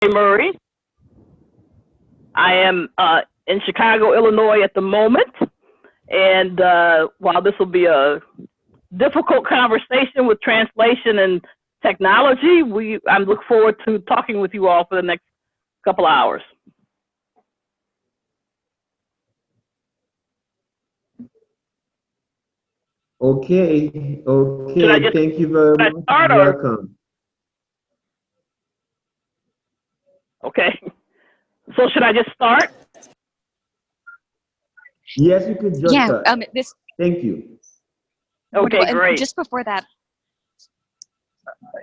Rae Murray. I am in Chicago, Illinois at the moment. And while this will be a difficult conversation with translation and technology, I look forward to talking with you all for the next couple hours. Okay, thank you very Should I much. start or? Welcome. Okay. So should I just start? Yes, you could just start. Thank you. Okay, and great. just before that,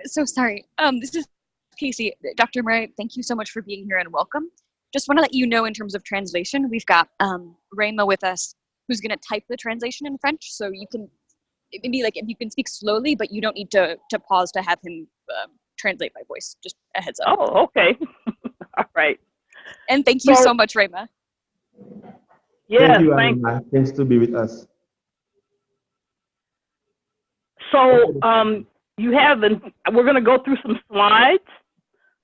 so sorry. This is Casey. Dr. Murray, thank you so much for being here and welcome. Just want to let you know in terms of translation, we've got Rae with us, who's going to type the translation in French. So you can maybe like if you can speak slowly, but you don't need to pause to have him translate by voice. Just a heads up. Oh, okay. All right. And thank you so much, Rae. Yes, thank you, thanks. Anna. Thanks to be with us. So we're going to go through some slides.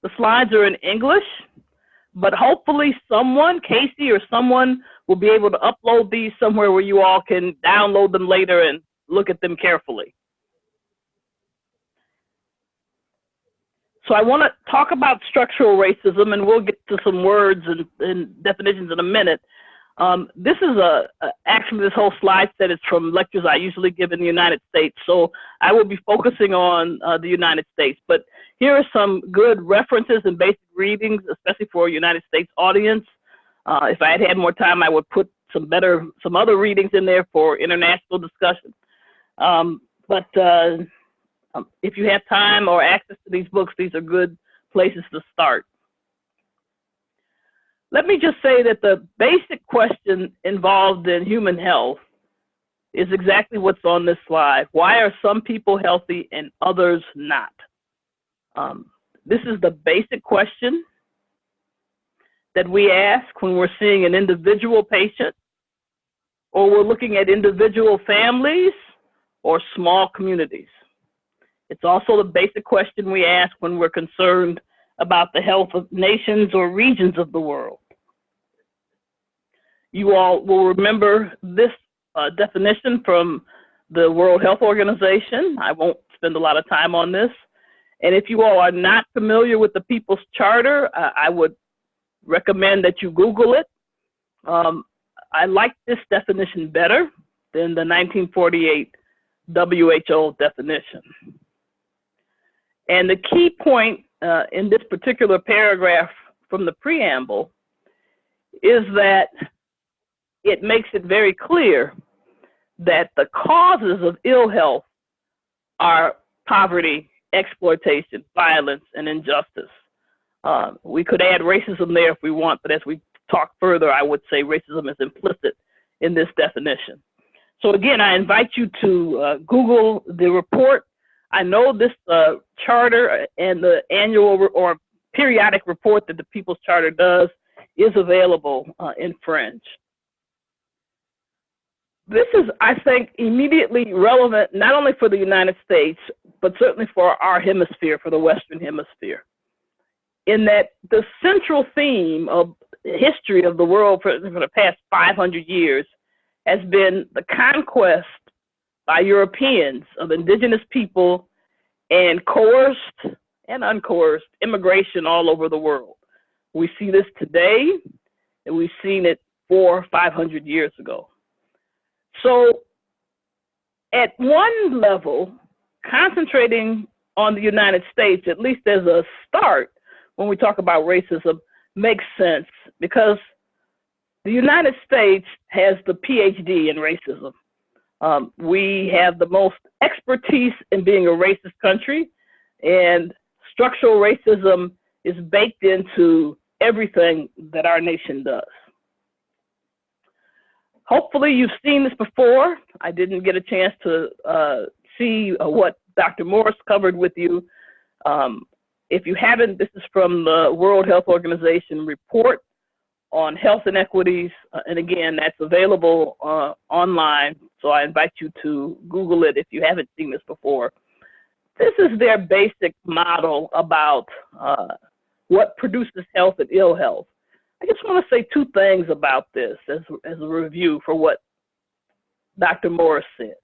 The slides are in English, but hopefully someone, Casey or someone, will be able to upload these somewhere where you all can download them later and look at them carefully. So I want to talk about structural racism, and we'll get to some words and definitions in a minute. This is actually this whole slide set is from lectures I usually give in the United States. So I will be focusing on the United States, but here are some good references and basic readings, especially for a United States audience. If I had had more time, I would put some other readings in there for international discussion. But if you have time or access to these books, these are good places to start. Let me just say that the basic question involved in human health is exactly what's on this slide. Why are some people healthy and others not? This is the basic question that we ask when we're seeing an individual patient, or we're looking at individual families or small communities. It's also the basic question we ask when we're concerned about the health of nations or regions of the world. You all will remember this definition from the World Health Organization. I won't spend a lot of time on this. And if you all are not familiar with the People's Charter, I would recommend that you Google it. I like this definition better than the 1948 WHO definition. And the key point in this particular paragraph from the preamble is that it makes it very clear that the causes of ill health are poverty, exploitation, violence, and injustice. We could add racism there if we want, but as we talk further, I would say racism is implicit in this definition. So again, I invite you to Google the report. I know this charter and the annual or periodic report that the People's Charter does is available in French. This is, I think, immediately relevant not only for the United States, but certainly for our hemisphere, for the Western Hemisphere, in that the central theme of the history of the world for the past 500 years has been the conquest by Europeans of indigenous people and coerced and uncoerced immigration all over the world. We see this today, and we've seen it 400 or 500 years ago. So at one level, concentrating on the United States, at least as a start, when we talk about racism, makes sense because the United States has the PhD in racism. We have the most expertise in being a racist country, and structural racism is baked into everything that our nation does. Hopefully you've seen this before. I didn't get a chance to see what Dr. Morris covered with you. If you haven't, this is from the World Health Organization report on health inequities. And again, that's available online. So I invite you to Google it if you haven't seen this before. This is their basic model about what produces health and ill health. I just want to say two things about this as a review for what Dr. Morris said.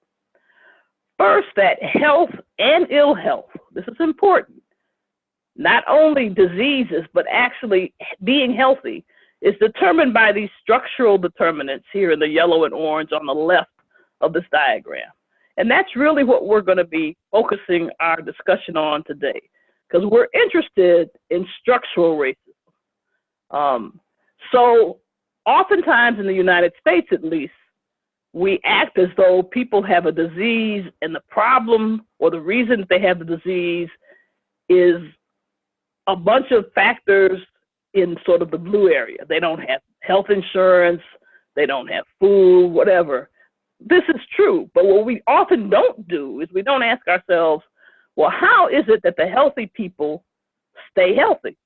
First, that health and ill health, this is important, not only diseases, but actually being healthy is determined by these structural determinants here in the yellow and orange on the left of this diagram. And that's really what we're going to be focusing our discussion on today, because we're interested in structural racism. So oftentimes in the United States, at least, we act as though people have a disease and the problem or the reason they have the disease is a bunch of factors in sort of the blue area. They don't have health insurance, they don't have food, whatever. This is true, but what we often don't do is we don't ask ourselves, well, how is it that the healthy people stay healthy?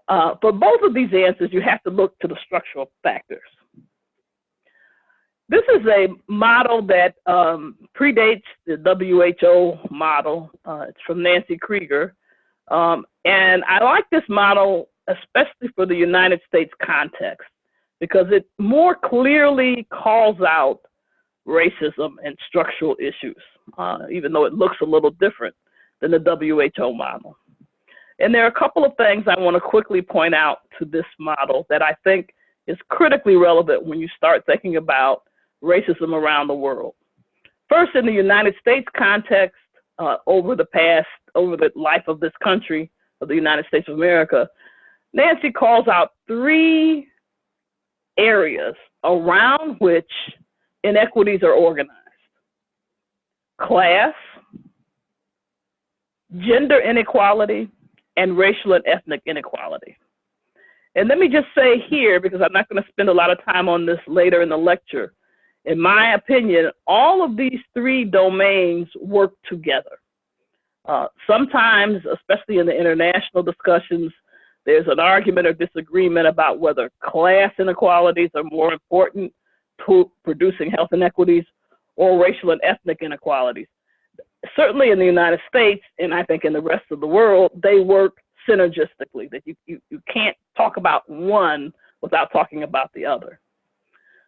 For both of these answers, you have to look to the structural factors. This is a model that predates the WHO model. It's from Nancy Krieger. And I like this model, especially for the United States context, because it more clearly calls out racism and structural issues, even though it looks a little different than the WHO model. And there are a couple of things I want to quickly point out to this model that I think is critically relevant when you start thinking about racism around the world. First, in the United States context, over the life of this country, of the United States of America, Nancy calls out three areas around which inequities are organized: class, gender inequality, and racial and ethnic inequality. And let me just say here, because I'm not going to spend a lot of time on this later in the lecture, in my opinion, all of these three domains work together. Sometimes, especially in the international discussions, there's an argument or disagreement about whether class inequalities are more important to producing health inequities or racial and ethnic inequalities. Certainly in the United States, and I think in the rest of the world, they work synergistically, that you can't talk about one without talking about the other.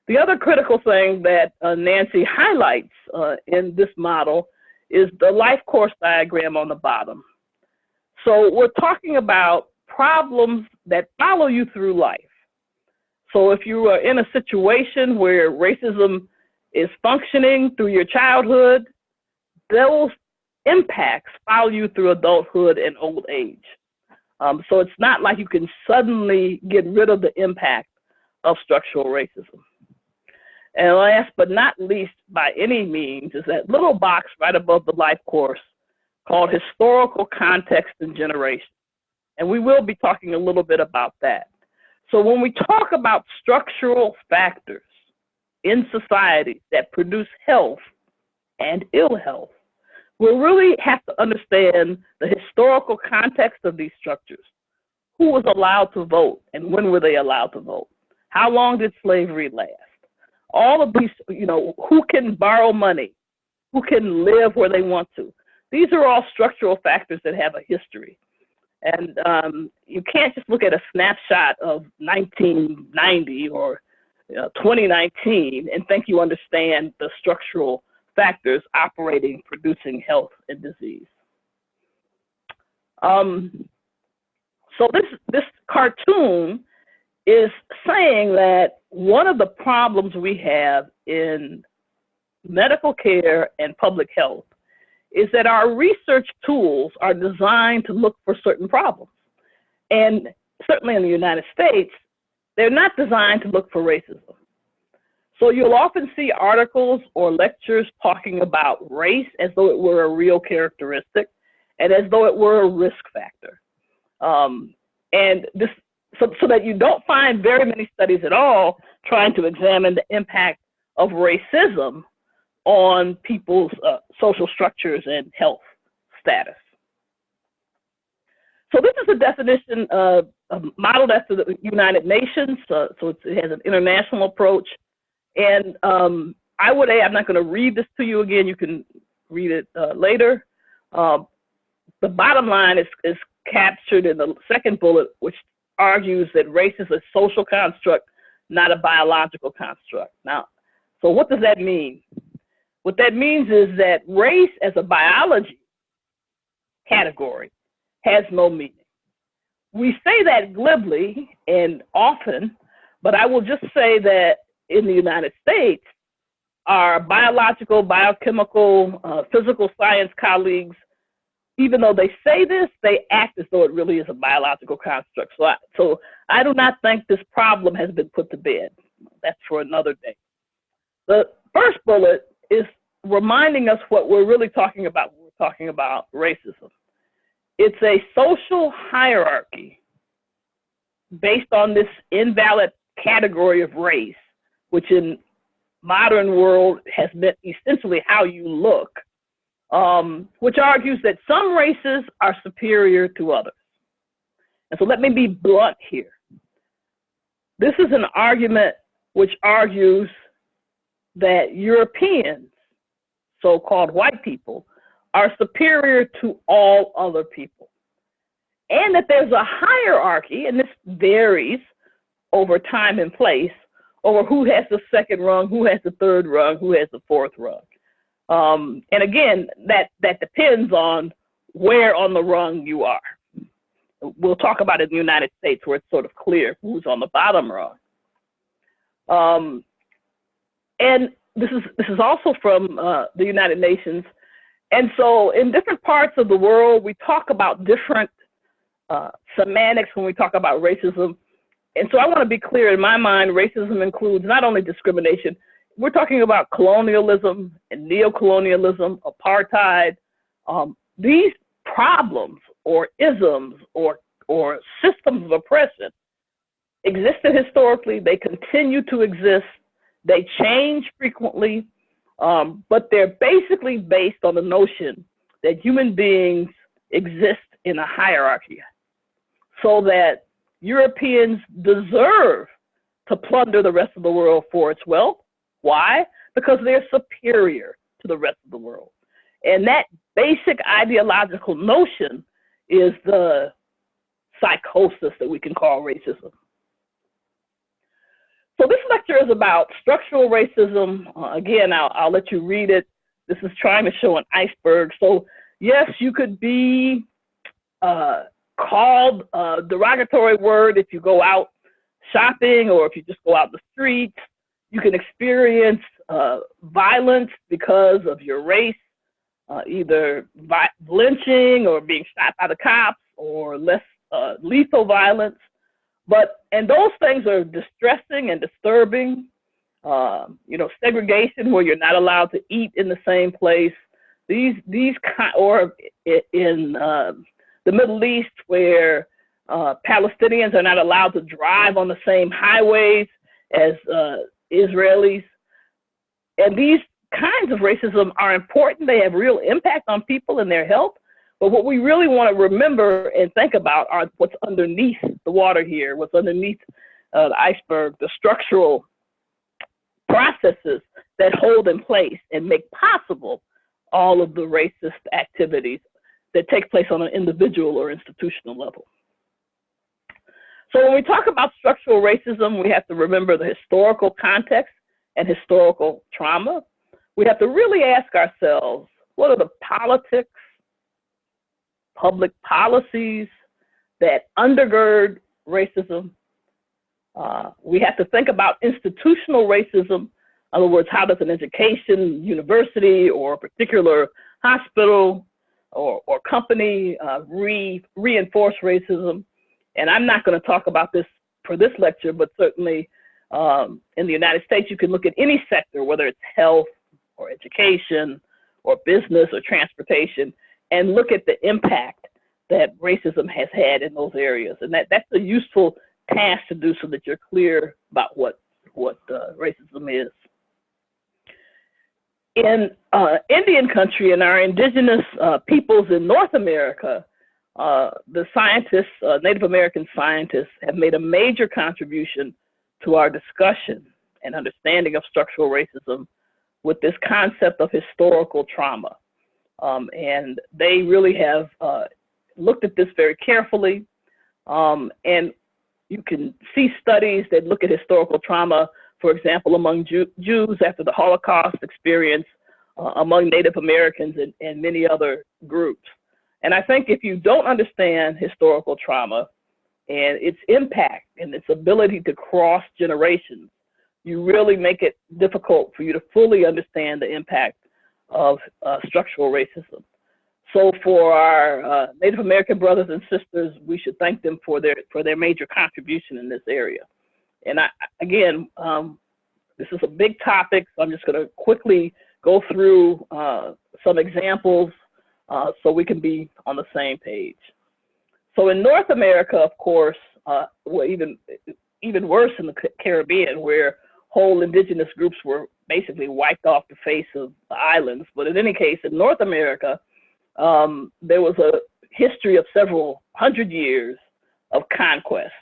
The other critical thing that Nancy highlights in this model is the life course diagram on the bottom. So we're talking about problems that follow you through life. So if you are in a situation where racism is functioning through your childhood, those impacts follow you through adulthood and old age. So it's not like you can suddenly get rid of the impact of structural racism. And last but not least, by any means, is that little box right above the life course called historical context and generation. And we will be talking a little bit about that. So when we talk about structural factors in society that produce health and ill health, we really have to understand the historical context of these structures. Who was allowed to vote and when were they allowed to vote? How long did slavery last? All of these, who can borrow money? Who can live where they want to? These are all structural factors that have a history. And you can't just look at a snapshot of 1990 or 2019 and think you understand the structural factors operating, producing health and disease. So this cartoon is saying that one of the problems we have in medical care and public health is that our research tools are designed to look for certain problems. And certainly in the United States, they're not designed to look for racism. So you'll often see articles or lectures talking about race as though it were a real characteristic and as though it were a risk factor. So that you don't find very many studies at all trying to examine the impact of racism on people's social structures and health status. So this is a definition modeled after the United Nations, so it has an international approach. And I would add, I'm not going to read this to you again, you can read it later. The bottom line is captured in the second bullet, which argues that race is a social construct, not a biological construct. Now, so what does that mean? What that means is that race as a biology category has no meaning. We say that glibly and often, but I will just say that in the United States, our biological, biochemical, physical science colleagues, even though they say this, they act as though it really is a biological construct. So I do not think this problem has been put to bed. That's for another day. The first bullet is reminding us what we're really talking about when we're talking about racism. It's a social hierarchy based on this invalid category of race, which in modern world has meant essentially how you look, which argues that some races are superior to others. And so let me be blunt here. This is an argument which argues that Europeans, so-called white people, are superior to all other people. And that there's a hierarchy, and this varies over time and place, over who has the second rung, who has the third rung, who has the fourth rung. And again, that depends on where on the rung you are. We'll talk about it in the United States where it's sort of clear who's on the bottom rung. And this is also from the United Nations. And so in different parts of the world, we talk about different semantics when we talk about racism. And so I want to be clear, in my mind, racism includes not only discrimination, we're talking about colonialism and neocolonialism, apartheid. These problems or isms or systems of oppression existed historically, they continue to exist, they change frequently, but they're basically based on the notion that human beings exist in a hierarchy, so that Europeans deserve to plunder the rest of the world for its wealth. Why? Because they're superior to the rest of the world. And that basic ideological notion is the psychosis that we can call racism. So this lecture is about structural racism. Again, I'll let you read it. This is trying to show an iceberg. So yes, you could be called a derogatory word if you go out shopping or if you just go out in the streets. You can experience violence because of your race, either lynching or being shot by the cops or less lethal violence. And those things are distressing and disturbing. Segregation where you're not allowed to eat in the same place. Or in the Middle East where Palestinians are not allowed to drive on the same highways as Israelis. And these kinds of racism are important. They have real impact on people and their health. But what we really want to remember and think about are what's underneath the water here, what's underneath the iceberg, the structural processes that hold in place and make possible all of the racist activities that take place on an individual or institutional level. So when we talk about structural racism, we have to remember the historical context and historical trauma. We have to really ask ourselves, what are the politics, public policies that undergird racism? We have to think about institutional racism. In other words, how does an education, university, or a particular hospital or company reinforce racism? And I'm not going to talk about this for this lecture, but certainly in the United States, you can look at any sector, whether it's health or education or business or transportation, and look at the impact that racism has had in those areas. And that's a useful task to do so that you're clear about what racism is. In Indian country and our indigenous peoples in North America, the scientists, Native American scientists, have made a major contribution to our discussion and understanding of structural racism with this concept of historical trauma. And they really have looked at this very carefully, and you can see studies that look at historical trauma, for example, among Jews after the Holocaust experience, among Native Americans, and many other groups. And I think if you don't understand historical trauma and its impact and its ability to cross generations, you really make it difficult for you to fully understand the impact of structural racism. So for our Native American brothers and sisters, we should thank them for their major contribution in this area. And again, this is a big topic, so I'm just going to quickly go through some examples so we can be on the same page. So in North America, of course, well, even worse in the Caribbean, where whole indigenous groups were basically wiped off the face of the islands. But in any case, in North America, there was a history of several hundred years of conquest.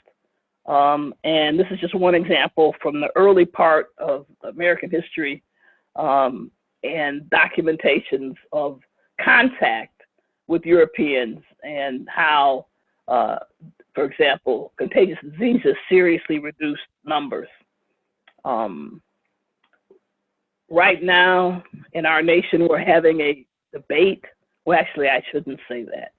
And this is just one example from the early part of American history and documentations of contact with Europeans and how, for example, contagious diseases seriously reduced numbers. Right now in our nation, we're having a debate. Well, actually, I shouldn't say that.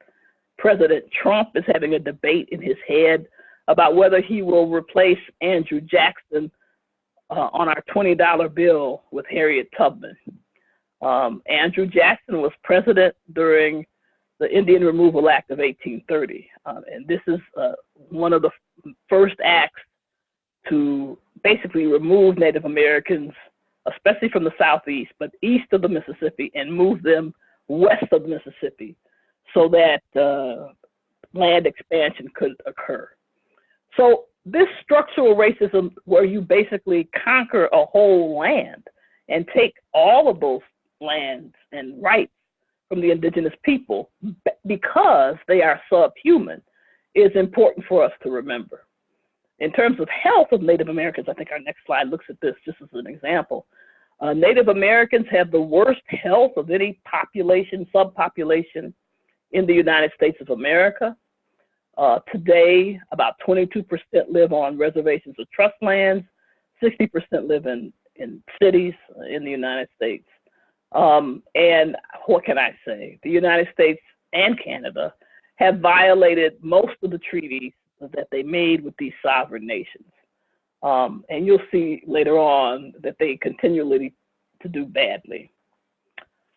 President Trump is having a debate in his head about whether he will replace Andrew Jackson on our $20 bill with Harriet Tubman. Andrew Jackson was president during the Indian Removal Act of 1830. And this is one of the first acts to basically remove Native Americans, especially from the Southeast, but east of the Mississippi, and move them west of the Mississippi so that land expansion could occur. So this structural racism, where you basically conquer a whole land and take all of those lands and rights from the indigenous people because they are subhuman, is important for us to remember. In terms of health of Native Americans, I think our next slide looks at this just as an example. Native Americans have the worst health of any population, subpopulation in the United States of America. Today, about 22% live on reservations or trust lands, 60% live in cities in the United States. And what can I say? The United States and Canada have violated most of the treaties that they made with these sovereign nations. And you'll see later on that they continually to do badly.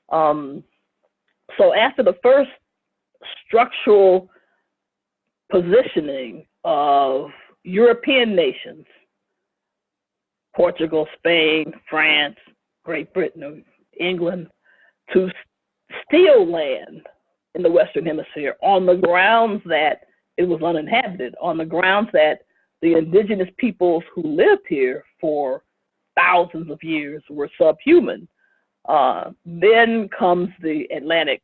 So after the first structural positioning of European nations, Portugal, Spain, France, Great Britain, England, to steal land in the Western Hemisphere on the grounds that it was uninhabited, on the grounds that the indigenous peoples who lived here for thousands of years were subhuman. Then comes the Atlantic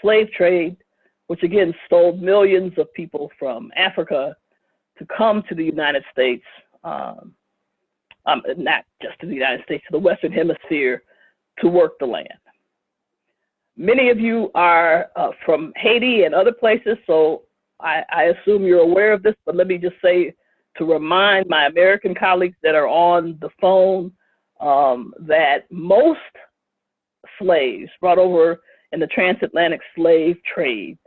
slave trade, which again stole millions of people from Africa to come to the United States, not just to the United States, to the Western Hemisphere to work the land. Many of you are from Haiti and other places, so I assume you're aware of this, but let me just say, to remind my American colleagues that are on the phone, that most slaves brought over in the transatlantic slave trade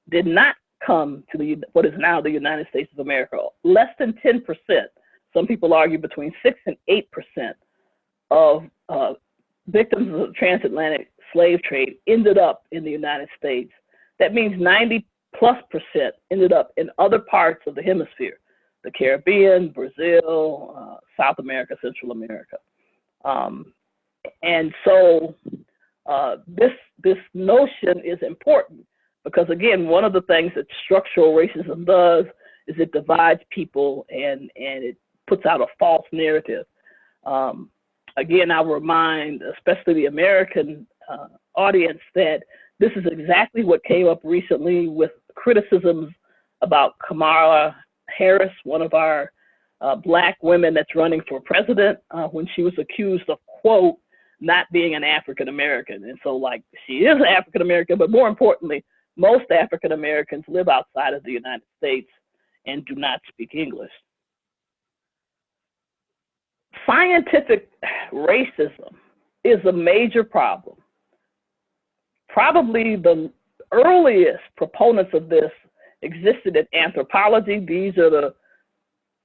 did not come to what is now the United States of America. Less than 10%, some people argue between 6 and 8% of victims of the transatlantic slave trade ended up in the United States. That means 90+% ended up in other parts of the hemisphere, the Caribbean, Brazil, South America, Central America. And so this notion is important because, again, one of the things that structural racism does is it divides people and it puts out a false narrative. Again, I'll remind, especially the American audience, that this is exactly what came up recently with criticisms about Kamala Harris, one of our Black women that's running for president, when she was accused of, quote, not being an African American. And so, like, she is an African American, but more importantly, most African Americans live outside of the United States and do not speak English. Scientific racism is a major problem. Probably the earliest proponents of this existed in anthropology. These are the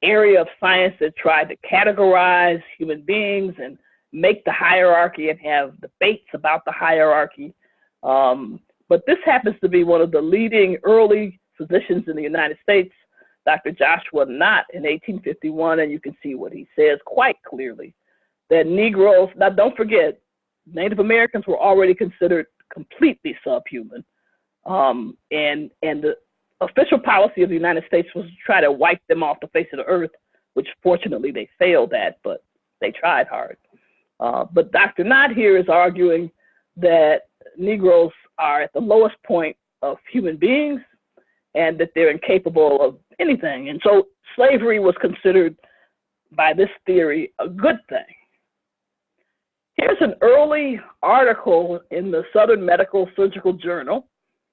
area of science that tried to categorize human beings and make the hierarchy and have debates about the hierarchy. But this happens to be one of the leading early physicians in the United States, Dr. Joshua Knott, in 1851, and you can see what he says quite clearly, that Negroes, now don't forget, Native Americans were already considered completely subhuman, and the official policy of the United States was to try to wipe them off the face of the earth, which fortunately they failed at, but they tried hard. But Dr. Knott here is arguing that Negroes are at the lowest point of human beings and that they're incapable of anything. And so slavery was considered by this theory a good thing. Here's an early article in the Southern Medical Surgical Journal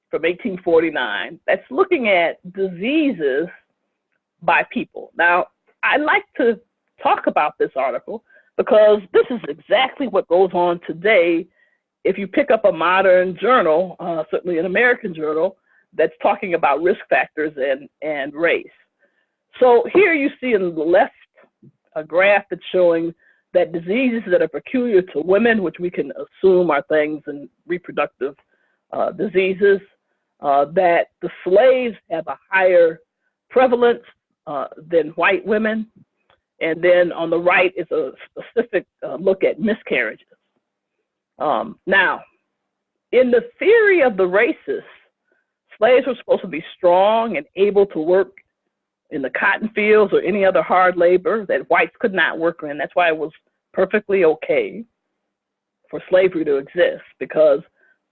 from 1849 that's looking at diseases by people. Now, I like to talk about this article because this is exactly what goes on today if you pick up a modern journal, certainly an American journal, that's talking about risk factors and race. So here you see in the left a graph that's showing that diseases that are peculiar to women, which we can assume are things in reproductive diseases, that the slaves have a higher prevalence than white women. And then on the right is a specific look at miscarriages. Now, in the theory of the racists, slaves were supposed to be strong and able to work in the cotton fields or any other hard labor that whites could not work in. That's why it was perfectly okay for slavery to exist, because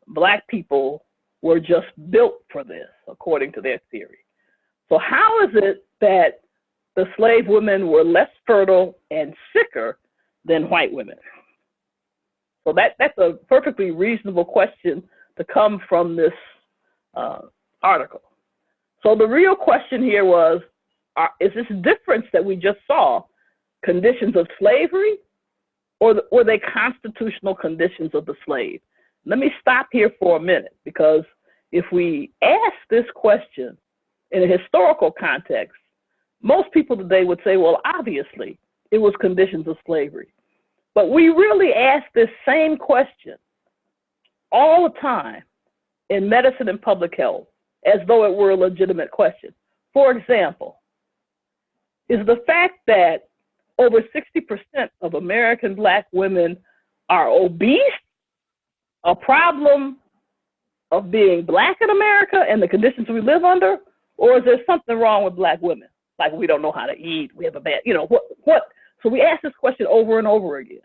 Black people were just built for this, according to their theory. So how is it that the slave women were less fertile and sicker than white women? So that's a perfectly reasonable question to come from this article. So the real question here was, is this difference that we just saw conditions of slavery, or were they constitutional conditions of the slave? Let me stop here for a minute, because if we ask this question in a historical context, most people today would say, well, obviously it was conditions of slavery. But we really ask this same question all the time in medicine and public health, as though it were a legitimate question. For example, is the fact that over 60% of American Black women are obese a problem of being Black in America and the conditions we live under? Or is there something wrong with Black women? Like we don't know how to eat, we have a bad, what? So we ask this question over and over again.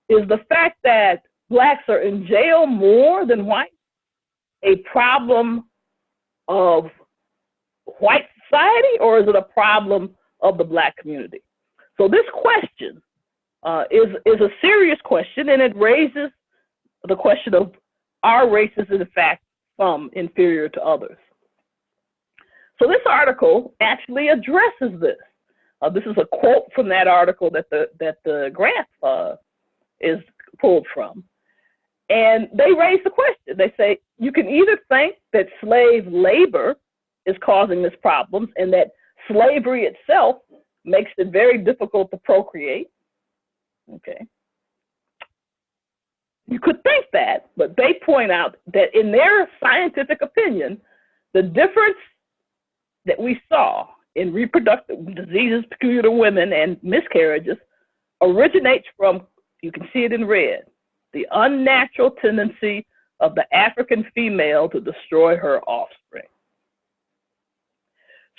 Is the fact that Blacks are in jail more than whites a problem of white society, or is it a problem of the Black community? So this question is a serious question, and it raises the question of, are races in fact some inferior to others? So this article actually addresses this. This is a quote from that article that the graph is pulled from. And they raise the question. They say, you can either think that slave labor is causing this problem and that slavery itself makes it very difficult to procreate. Okay. You could think that, but they point out that in their scientific opinion, the difference that we saw in reproductive diseases peculiar to women and miscarriages originates from, you can see it in red, the unnatural tendency of the African female to destroy her offspring.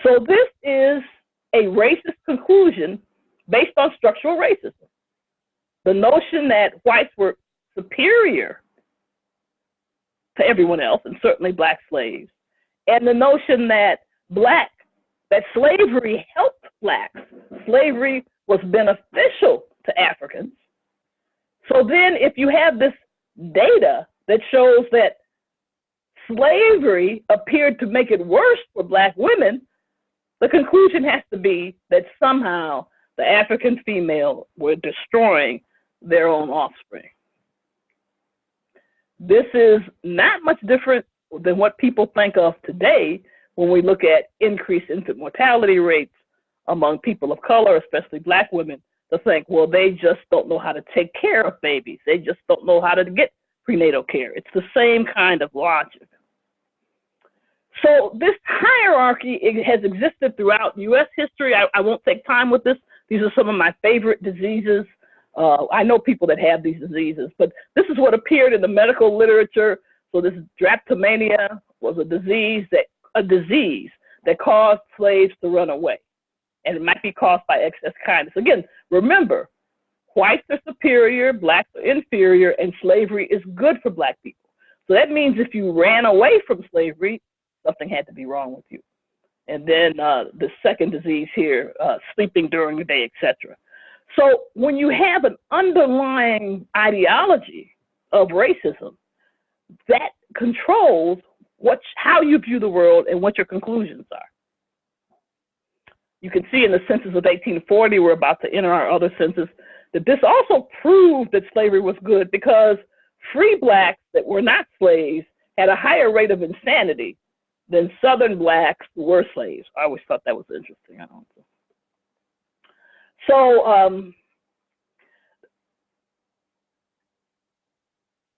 So this is a racist conclusion based on structural racism. The notion that whites were superior to everyone else, and certainly Black slaves, and the notion that slavery helped Blacks. Slavery was beneficial to Africans. So then if you have this data that shows that slavery appeared to make it worse for Black women, the conclusion has to be that somehow the African female were destroying their own offspring. This is not much different than what people think of today when we look at increased infant mortality rates among people of color, especially Black women, to think, well, they just don't know how to take care of babies. They just don't know how to get prenatal care. It's the same kind of logic. So this hierarchy has existed throughout U.S. history. I won't take time with this. These are some of my favorite diseases. I know people that have these diseases, but this is what appeared in the medical literature. So this drapetomania was a disease that caused slaves to run away. And it might be caused by excess kindness. Again, remember, whites are superior, Blacks are inferior, and slavery is good for Black people. So that means if you ran away from slavery, something had to be wrong with you. And then the second disease here, sleeping during the day, etc. So when you have an underlying ideology of racism, that controls how you view the world and what your conclusions are. You can see in the census of 1840, we're about to enter our other census, that this also proved that slavery was good because free Blacks that were not slaves had a higher rate of insanity than Southern Blacks who were slaves. I always thought that was interesting. I don't know. So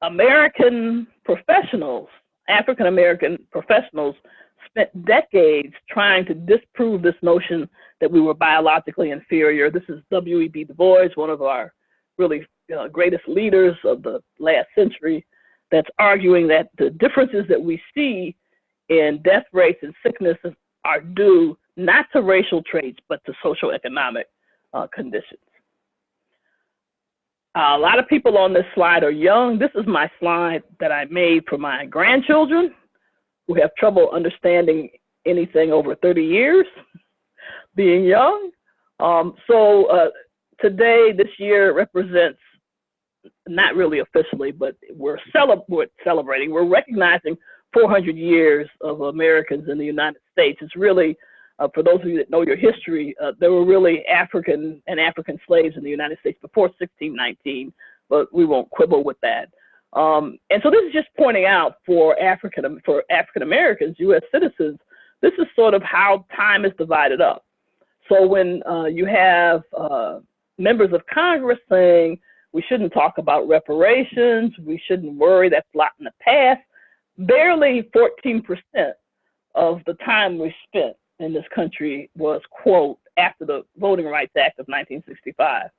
American professionals, African-American professionals, spent decades trying to disprove this notion that we were biologically inferior. This is W.E.B. Du Bois, one of our really greatest leaders of the last century, that's arguing that the differences that we see in death rates and sicknesses are due not to racial traits, but to socioeconomic conditions. A lot of people on this slide are young. This is my slide that I made for my grandchildren who have trouble understanding anything over 30 years, being young. Today, this year represents, not really officially, but we're celebrating, we're recognizing 400 years of Americans in the United States. It's really, for those of you that know your history, there were really African slaves in the United States before 1619, but we won't quibble with that. And so this is just pointing out for African Americans, U.S. citizens, this is sort of how time is divided up. So when you have members of Congress saying we shouldn't talk about reparations, we shouldn't worry, that's a lot in the past, barely 14% of the time we spent in this country was, quote, after the Voting Rights Act of 1965.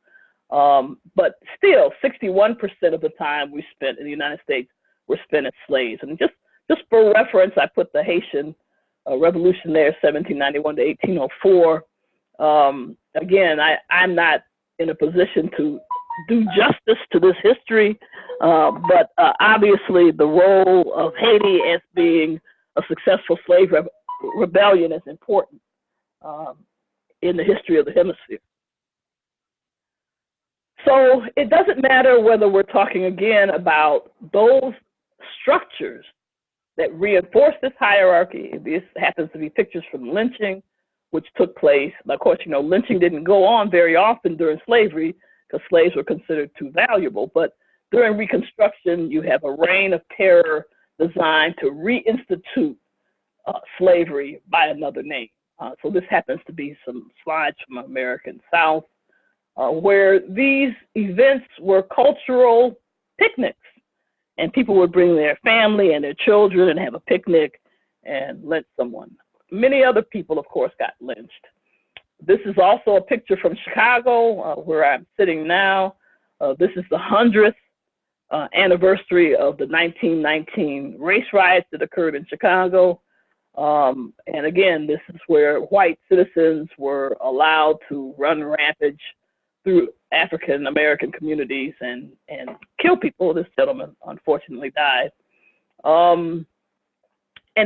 But still, 61% of the time we spent in the United States were spent as slaves. And just for reference, I put the Haitian Revolution there, 1791 to 1804. Again, I'm not in a position to do justice to this history, but obviously the role of Haiti as being a successful slave rebellion is important in the history of the hemisphere. So it doesn't matter whether we're talking again about those structures that reinforce this hierarchy. This happens to be pictures from lynching, which took place. Of course, you know, lynching didn't go on very often during slavery because slaves were considered too valuable. But during Reconstruction, you have a reign of terror designed to reinstitute slavery by another name. So this happens to be some slides from American South, where these events were cultural picnics, and people would bring their family and their children and have a picnic and lynch someone. Many other people, of course, got lynched. This is also a picture from Chicago, where I'm sitting now. This is the 100th anniversary of the 1919 race riots that occurred in Chicago. And again, this is where white citizens were allowed to run rampage through African American communities and kill people. This gentleman unfortunately died. And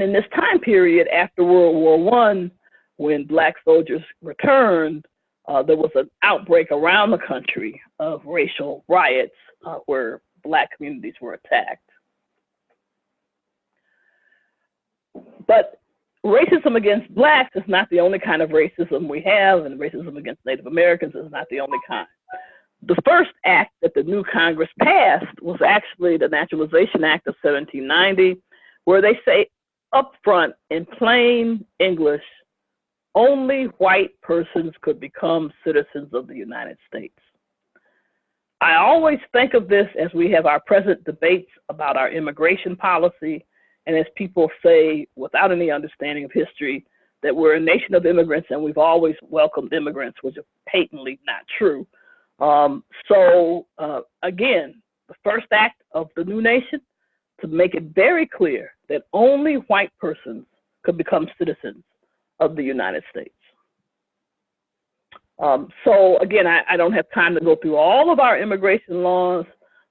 in this time period after World War I, when Black soldiers returned, there was an outbreak around the country of racial riots where Black communities were attacked. But racism against blacks is not the only kind of racism we have, and racism against Native Americans is not the only kind. The first act that the new Congress passed was actually the Naturalization Act of 1790, where they say up front in plain English, only white persons could become citizens of the United States. I always think of this as we have our present debates about our immigration policy, and as people say, without any understanding of history, that we're a nation of immigrants and we've always welcomed immigrants, which is patently not true. Again, the first act of the new nation to make it very clear that only white persons could become citizens of the United States. So again, I don't have time to go through all of our immigration laws,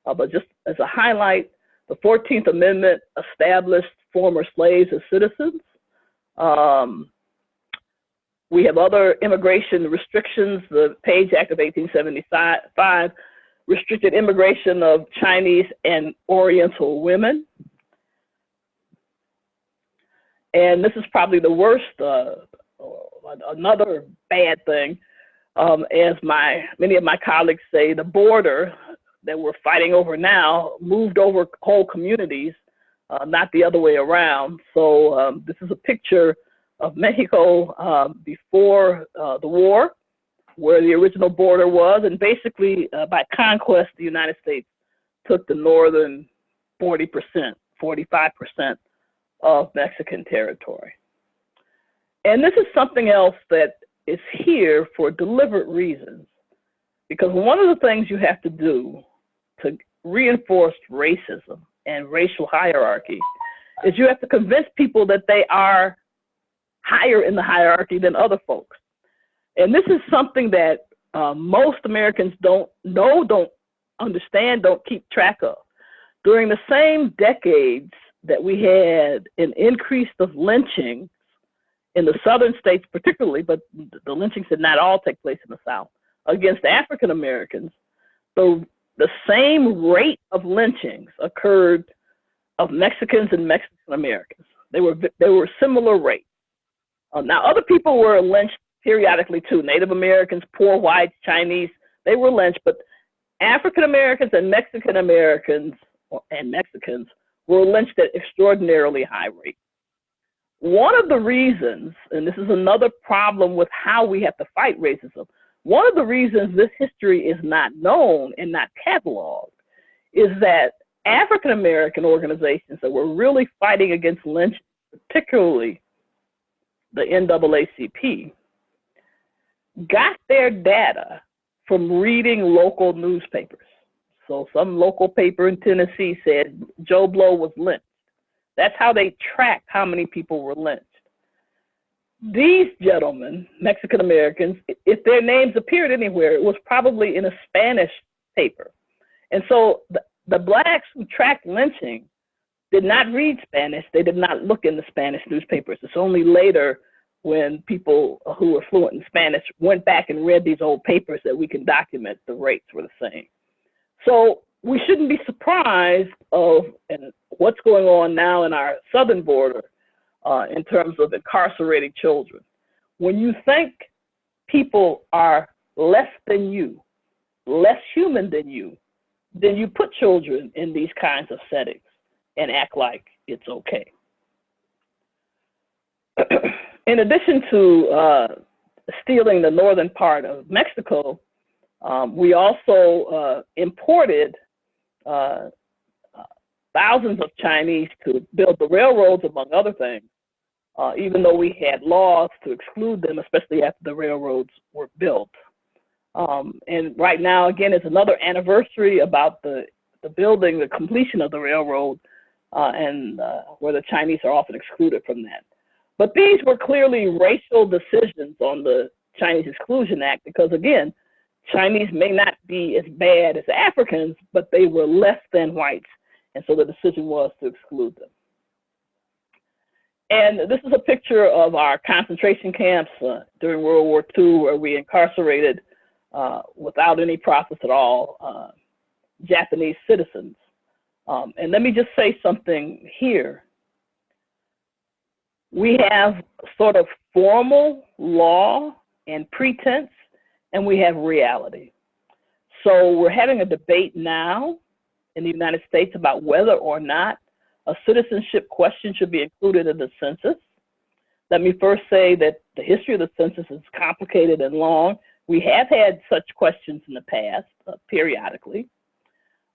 but just as a highlight, the 14th Amendment established former slaves as citizens. We have other immigration restrictions. The Page Act of 1875 restricted immigration of Chinese and Oriental women. And this is probably the worst, another bad thing. As many of my colleagues say, the border that we're fighting over now moved over whole communities, not the other way around. So this is a picture of Mexico before the war, where the original border was, and basically by conquest, the United States took the northern 40%, 45% of Mexican territory. And this is something else that is here for deliberate reasons, because one of the things you have to do to reinforce racism and racial hierarchy is you have to convince people that they are higher in the hierarchy than other folks. And this is something that most Americans don't know, don't understand, don't keep track of. During the same decades that we had an increase of lynching in the southern states particularly, but the lynchings did not all take place in the South, against African Americans, the same rate of lynchings occurred of Mexicans and Mexican Americans. They were similar rates. Now, other people were lynched periodically too. Native Americans, poor whites, Chinese, they were lynched, but African Americans and Mexican Americans and Mexicans were lynched at extraordinarily high rates. One of the reasons, and this is another problem with how we have to fight racism, one of the reasons this history is not known and not cataloged is that African American organizations that were really fighting against lynching, particularly the NAACP, got their data from reading local newspapers. So some local paper in Tennessee said Joe Blow was lynched. That's how they tracked how many people were lynched. These gentlemen, Mexican Americans, if their names appeared anywhere, it was probably in a Spanish paper. And so the blacks who tracked lynching did not read Spanish. They did not look in the Spanish newspapers. It's only later when people who were fluent in Spanish went back and read these old papers that we can document the rates were the same. So we shouldn't be surprised of what's going on now in our southern border in terms of incarcerating children. When you think people are less than you, less human than you, then you put children in these kinds of settings and act like it's okay. In addition to stealing the northern part of Mexico, we also imported thousands of Chinese to build the railroads, among other things, even though we had laws to exclude them, especially after the railroads were built. And right now, again, is another anniversary about the building, the completion of the railroad, and where the Chinese are often excluded from that. But these were clearly racial decisions on the Chinese Exclusion Act because, again, Chinese may not be as bad as Africans, but they were less than whites. And so the decision was to exclude them. And this is a picture of our concentration camps during World War II, where we incarcerated, without any process at all, Japanese citizens. And let me just say something here. We have sort of formal law and pretense, and we have reality. So we're having a debate now in the United States about whether or not a citizenship question should be included in the census. Let me first say that the history of the census is complicated and long. We have had such questions in the past, periodically.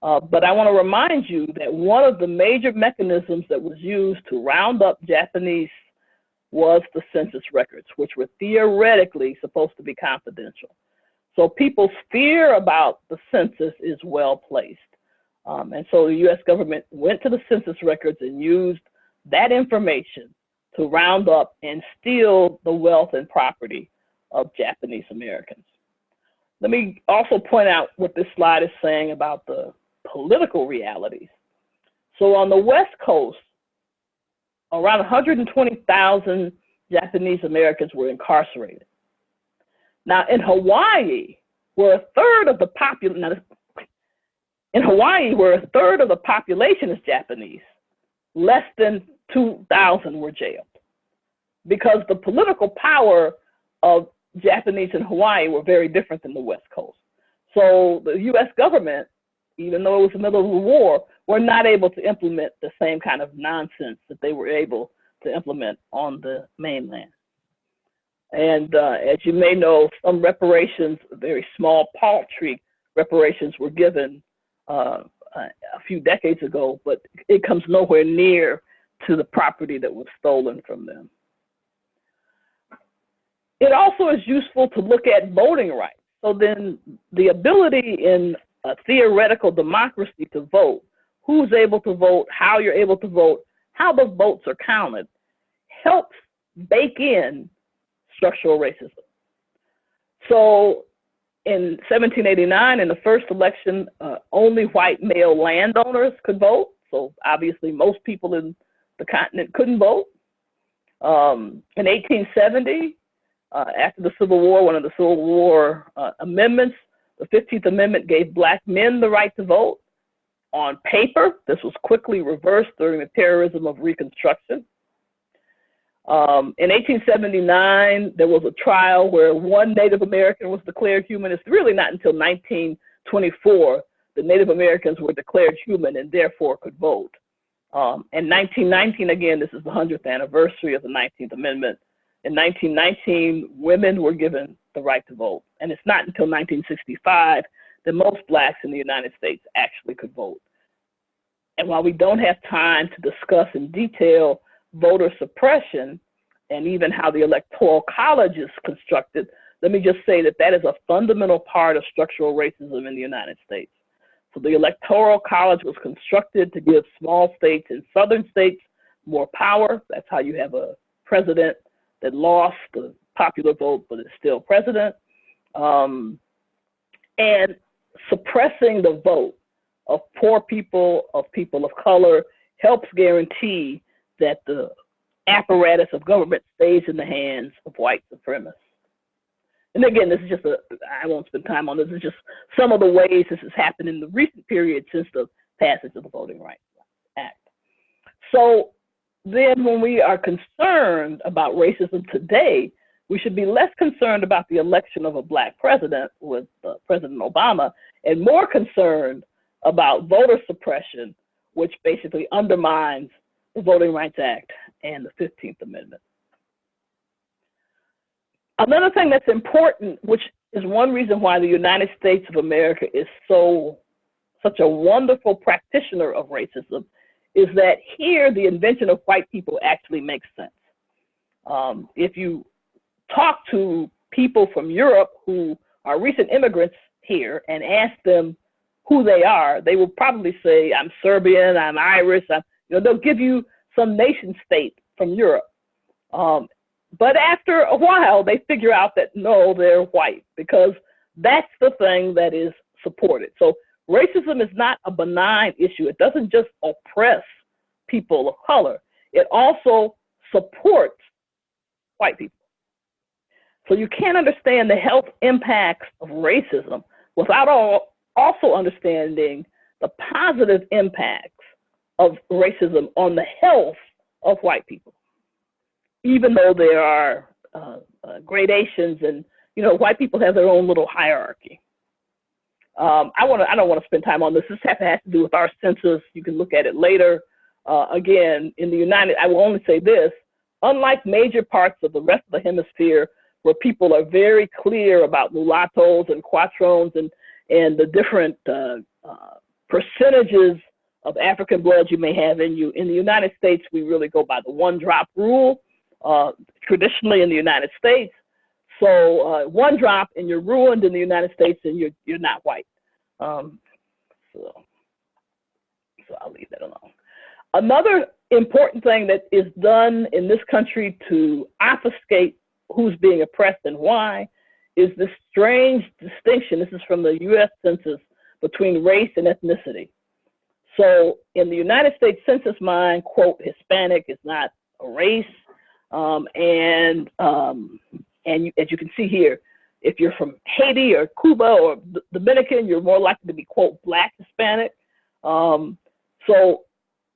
But I want to remind you that one of the major mechanisms that was used to round up Japanese was the census records, which were theoretically supposed to be confidential. So people's fear about the census is well placed. And so the US government went to the census records and used that information to round up and steal the wealth and property of Japanese Americans. Let me also point out what this slide is saying about the political realities. So on the West Coast, around 120,000 Japanese Americans were incarcerated. Now in Hawaii, where a third of the population is Japanese, less than 2,000 were jailed, because the political power of Japanese in Hawaii were very different than the West Coast. So the US government, even though it was the middle of the war, were not able to implement the same kind of nonsense that they were able to implement on the mainland. And as you may know, some reparations, very small, paltry reparations, were given a few decades ago, but it comes nowhere near to the property that was stolen from them. It also is useful to look at voting rights. So then the ability in a theoretical democracy to vote, who's able to vote, how you're able to vote, how the votes are counted, helps bake in structural racism. So in 1789, in the first election, only white male landowners could vote. So obviously most people in the continent couldn't vote. In 1870, after the Civil War, one of the Civil War amendments, the 15th Amendment gave Black men the right to vote. On paper, this was quickly reversed during the terrorism of Reconstruction. In 1879, there was a trial where one Native American was declared human. It's really not until 1924 that Native Americans were declared human and therefore could vote. In 1919, again, this is the 100th anniversary of the 19th Amendment. In 1919, women were given the right to vote. And it's not until 1965 that most Blacks in the United States actually could vote. And while we don't have time to discuss in detail voter suppression and even how the Electoral College is constructed, let me just say that that is a fundamental part of structural racism in the United States. So the Electoral College was constructed to give small states and southern states more power. That's how you have a president that lost the popular vote but is still president. And suppressing the vote of poor people, of people of color, helps guarantee that the apparatus of government stays in the hands of white supremacists. And again, this is just I won't spend time on this, it's just some of the ways this has happened in the recent period since the passage of the Voting Rights Act. So then when we are concerned about racism today, we should be less concerned about the election of a Black president with President Obama and more concerned about voter suppression, which basically undermines the Voting Rights Act and the 15th Amendment. Another thing that's important, which is one reason why the United States of America is such a wonderful practitioner of racism, is that here the invention of white people actually makes sense. If you talk to people from Europe who are recent immigrants here and ask them who they are, they will probably say, I'm Serbian, I'm Irish, they'll give you some nation state from Europe. But after a while, they figure out that no, they're white, because that's the thing that is supported. So racism is not a benign issue. It doesn't just oppress people of color. It also supports white people. So you can't understand the health impacts of racism without also understanding the positive impacts of racism on the health of white people. even though there are gradations, and white people have their own little hierarchy. I don't want to spend time on this. This has to do with our census. You can look at it later. Again, in the I will only say this: unlike major parts of the rest of the hemisphere, where people are very clear about mulattoes and quatrones and the different percentages of African blood you may have in you. In the United States, we really go by the one-drop rule, traditionally in the United States. So one drop and you're ruined in the United States, and you're not white. So I'll leave that alone. Another important thing that is done in this country to obfuscate who's being oppressed and why is this strange distinction. This is from the U.S. Census between race and ethnicity. So in the United States Census mind, quote, Hispanic is not a race. And as you can see here, if you're from Haiti or Cuba or Dominican, you're more likely to be, quote, Black Hispanic. So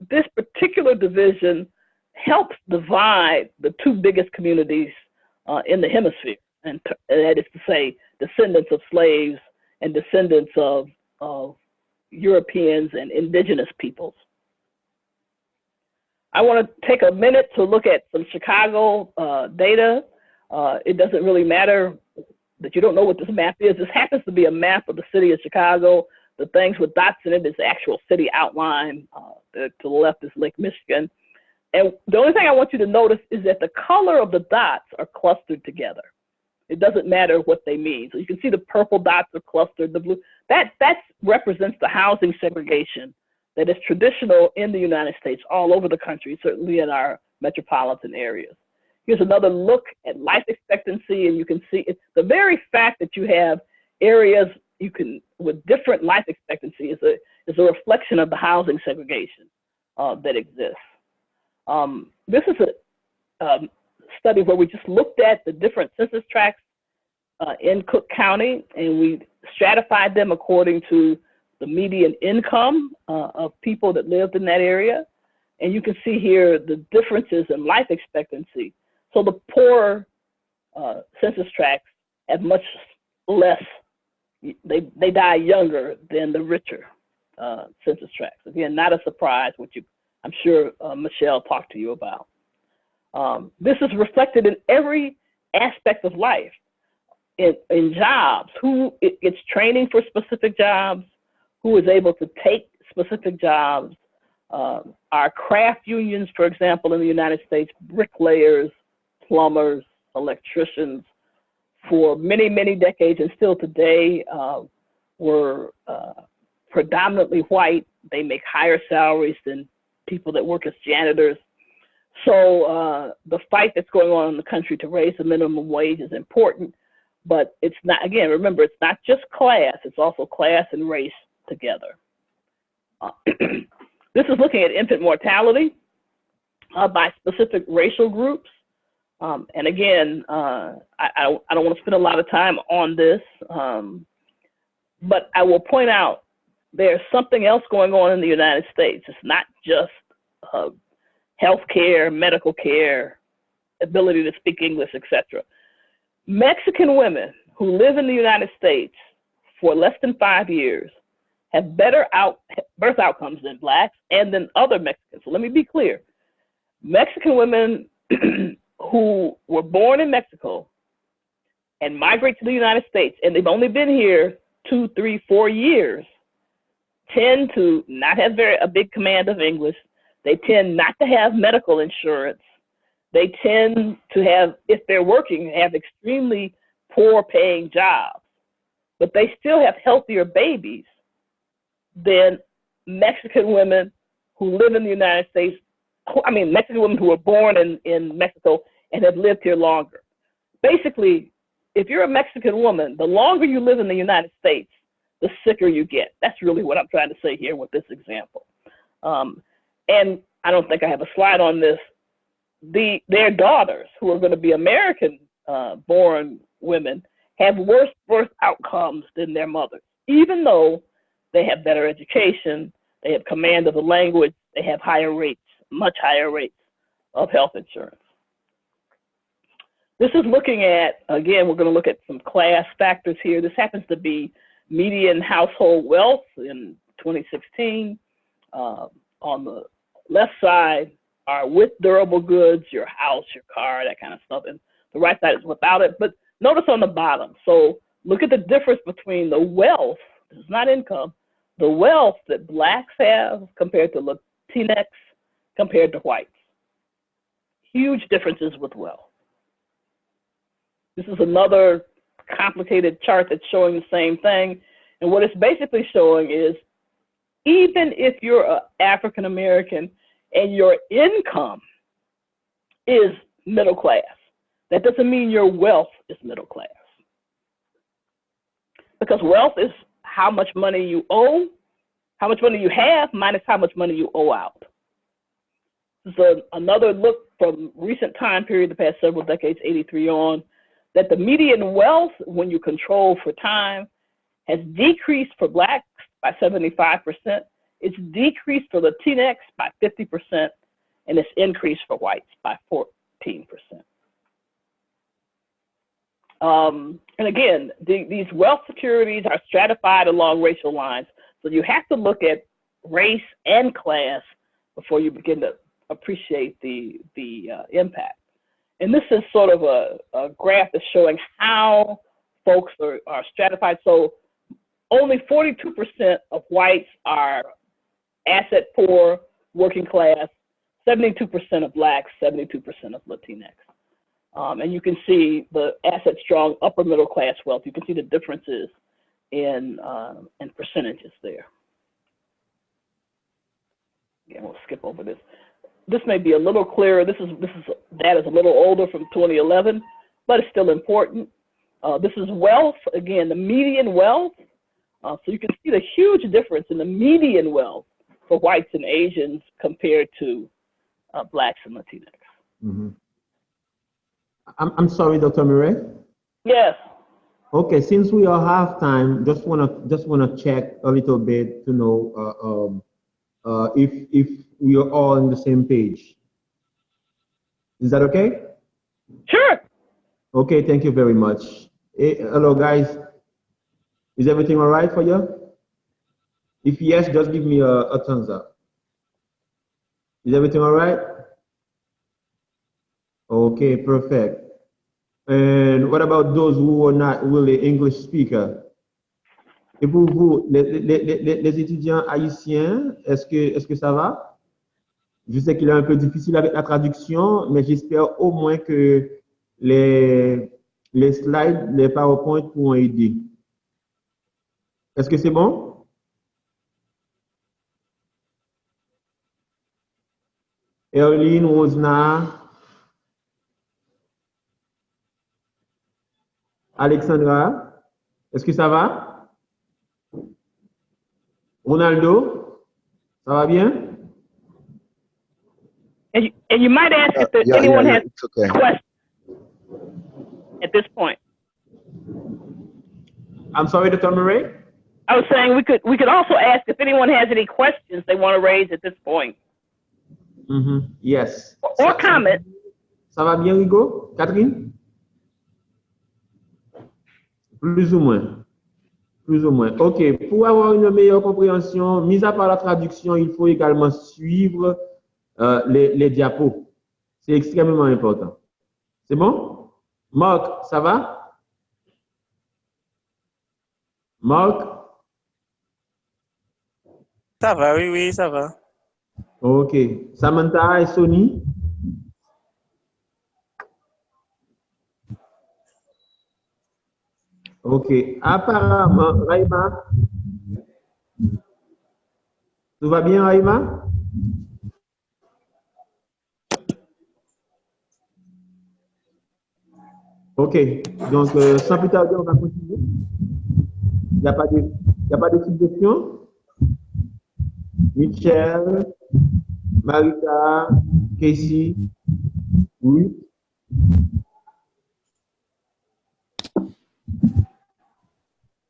this particular division helps divide the two biggest communities in the hemisphere, and that is to say, descendants of slaves and descendants of Europeans and indigenous peoples. I want to take a minute to look at some Chicago data. It doesn't really matter that you don't know what this map is. This happens to be a map of the city of Chicago. The things with dots in it is the actual city outline. To the left is Lake Michigan. And the only thing I want you to notice is that the color of the dots are clustered together. It doesn't matter what they mean. So you can see the purple dots are clustered, the blue. That represents the housing segregation that is traditional in the United States, all over the country, certainly in our metropolitan areas. Here's another look at life expectancy, and you can see it's the very fact that you have areas with different life expectancy is a reflection of the housing segregation that exists. This is a study where we just looked at the different census tracts in Cook County, and we stratified them according to the median income of people that lived in that area. And you can see here the differences in life expectancy. So the poorer census tracts have much less, they die younger than the richer census tracts. Again, not a surprise, which I'm sure Michelle talked to you about. This is reflected in every aspect of life. In jobs, who gets training for specific jobs, who is able to take specific jobs. Our craft unions, for example, in the United States, bricklayers, plumbers, electricians, for many, many decades and still today were predominantly white. They make higher salaries than people that work as janitors. So the fight that's going on in the country to raise the minimum wage is important, but it's not, again, remember, it's not just class, it's also class and race together. This is looking at infant mortality by specific racial groups. And again, I don't want to spend a lot of time on this, but I will point out there's something else going on in the United States. It's not just healthcare, medical care, ability to speak English, etc. Mexican women who live in the United States for less than 5 years have better birth outcomes than Blacks and than other Mexicans. So let me be clear. Mexican women who were born in Mexico and migrate to the United States, and they've only been here 2, 3, 4 years, tend to not have a big command of English. They tend not to have medical insurance. They tend to have, if they're working, have extremely poor paying jobs, but they still have healthier babies than Mexican women who live in the United States. Mexican women who were born in Mexico and have lived here longer. Basically, if you're a Mexican woman, the longer you live in the United States, the sicker you get. That's really what I'm trying to say here with this example. And I don't think I have a slide on this. Their daughters, who are going to be American-born women, have worse birth outcomes than their mothers, even though they have better education, they have command of the language, they have higher rates, much higher rates of health insurance. This is looking at, again, we're going to look at some class factors here. This happens to be median household wealth in 2016. On the left side are with durable goods, your house, your car, that kind of stuff. And the right side is without it. But notice on the bottom. So look at the difference between the wealth, this is not income, the wealth that blacks have compared to Latinx compared to whites. Huge differences with wealth. This is another complicated chart that's showing the same thing. And what it's basically showing is even if you're an African American and your income is middle class, that doesn't mean your wealth is middle class. Because wealth is how much money you owe, how much money you have, minus how much money you owe out. So another look from recent time period, the past several decades, 83 on, that the median wealth, when you control for time, has decreased for blacks by 75%. It's decreased for Latinx by 50%, and it's increased for whites by 14%. And again, these wealth securities are stratified along racial lines. So you have to look at race and class before you begin to appreciate the impact. And this is sort of a graph that's showing how folks are stratified. So only 42% of whites are asset poor, working class, 72% of blacks, 72% of Latinx. And you can see the asset strong upper middle class wealth. You can see the differences in percentages there. Again, we'll skip over this. This may be a little clearer. This data is a little older, from 2011, but it's still important. This is wealth, again, the median wealth. So you can see the huge difference in the median wealth for whites and Asians compared to blacks and Latinx. Mm-hmm. I'm sorry, Dr. Murray. Yes. Okay, since we are half time, just wanna check a little bit to know if we are all on the same page. Is that okay? Sure. Okay, thank you very much. Hey, hello guys. Is everything all right for you? If yes, just give me a thumbs up. Is everything all right? Okay, perfect. And what about those who are not really English speaker? Et pour vous, les étudiants haïtiens, est-ce que ça va? Je sais qu'il est un peu difficile avec la traduction, mais j'espère au moins que les slides, les PowerPoint pourront aider. Est-ce que c'est bon? Erline, Rosna, Alexandra, est-ce que ça va? Ronaldo, ça va bien? And you might ask if anyone has questions at this point. I'm sorry, Dr. Murray? I was saying we could also ask if anyone has any questions they want to raise at this point. Mm-hmm. Yes. Or comment. Ça va bien, Hugo? Catherine? Plus ou moins. Plus ou moins. OK. Pour avoir une meilleure compréhension, mis à part la traduction, il faut également suivre les diapos. C'est extrêmement important. C'est bon? Marc, ça va? Marc? Ça va, oui, ça va. OK. Samantha et Sony? OK. Apparemment, Raïma? Tout va bien, Raïma? OK. Donc, sans plus tarder, on va continuer. Il n'y a pas de suggestions? Michel, Marita, Casey, oui.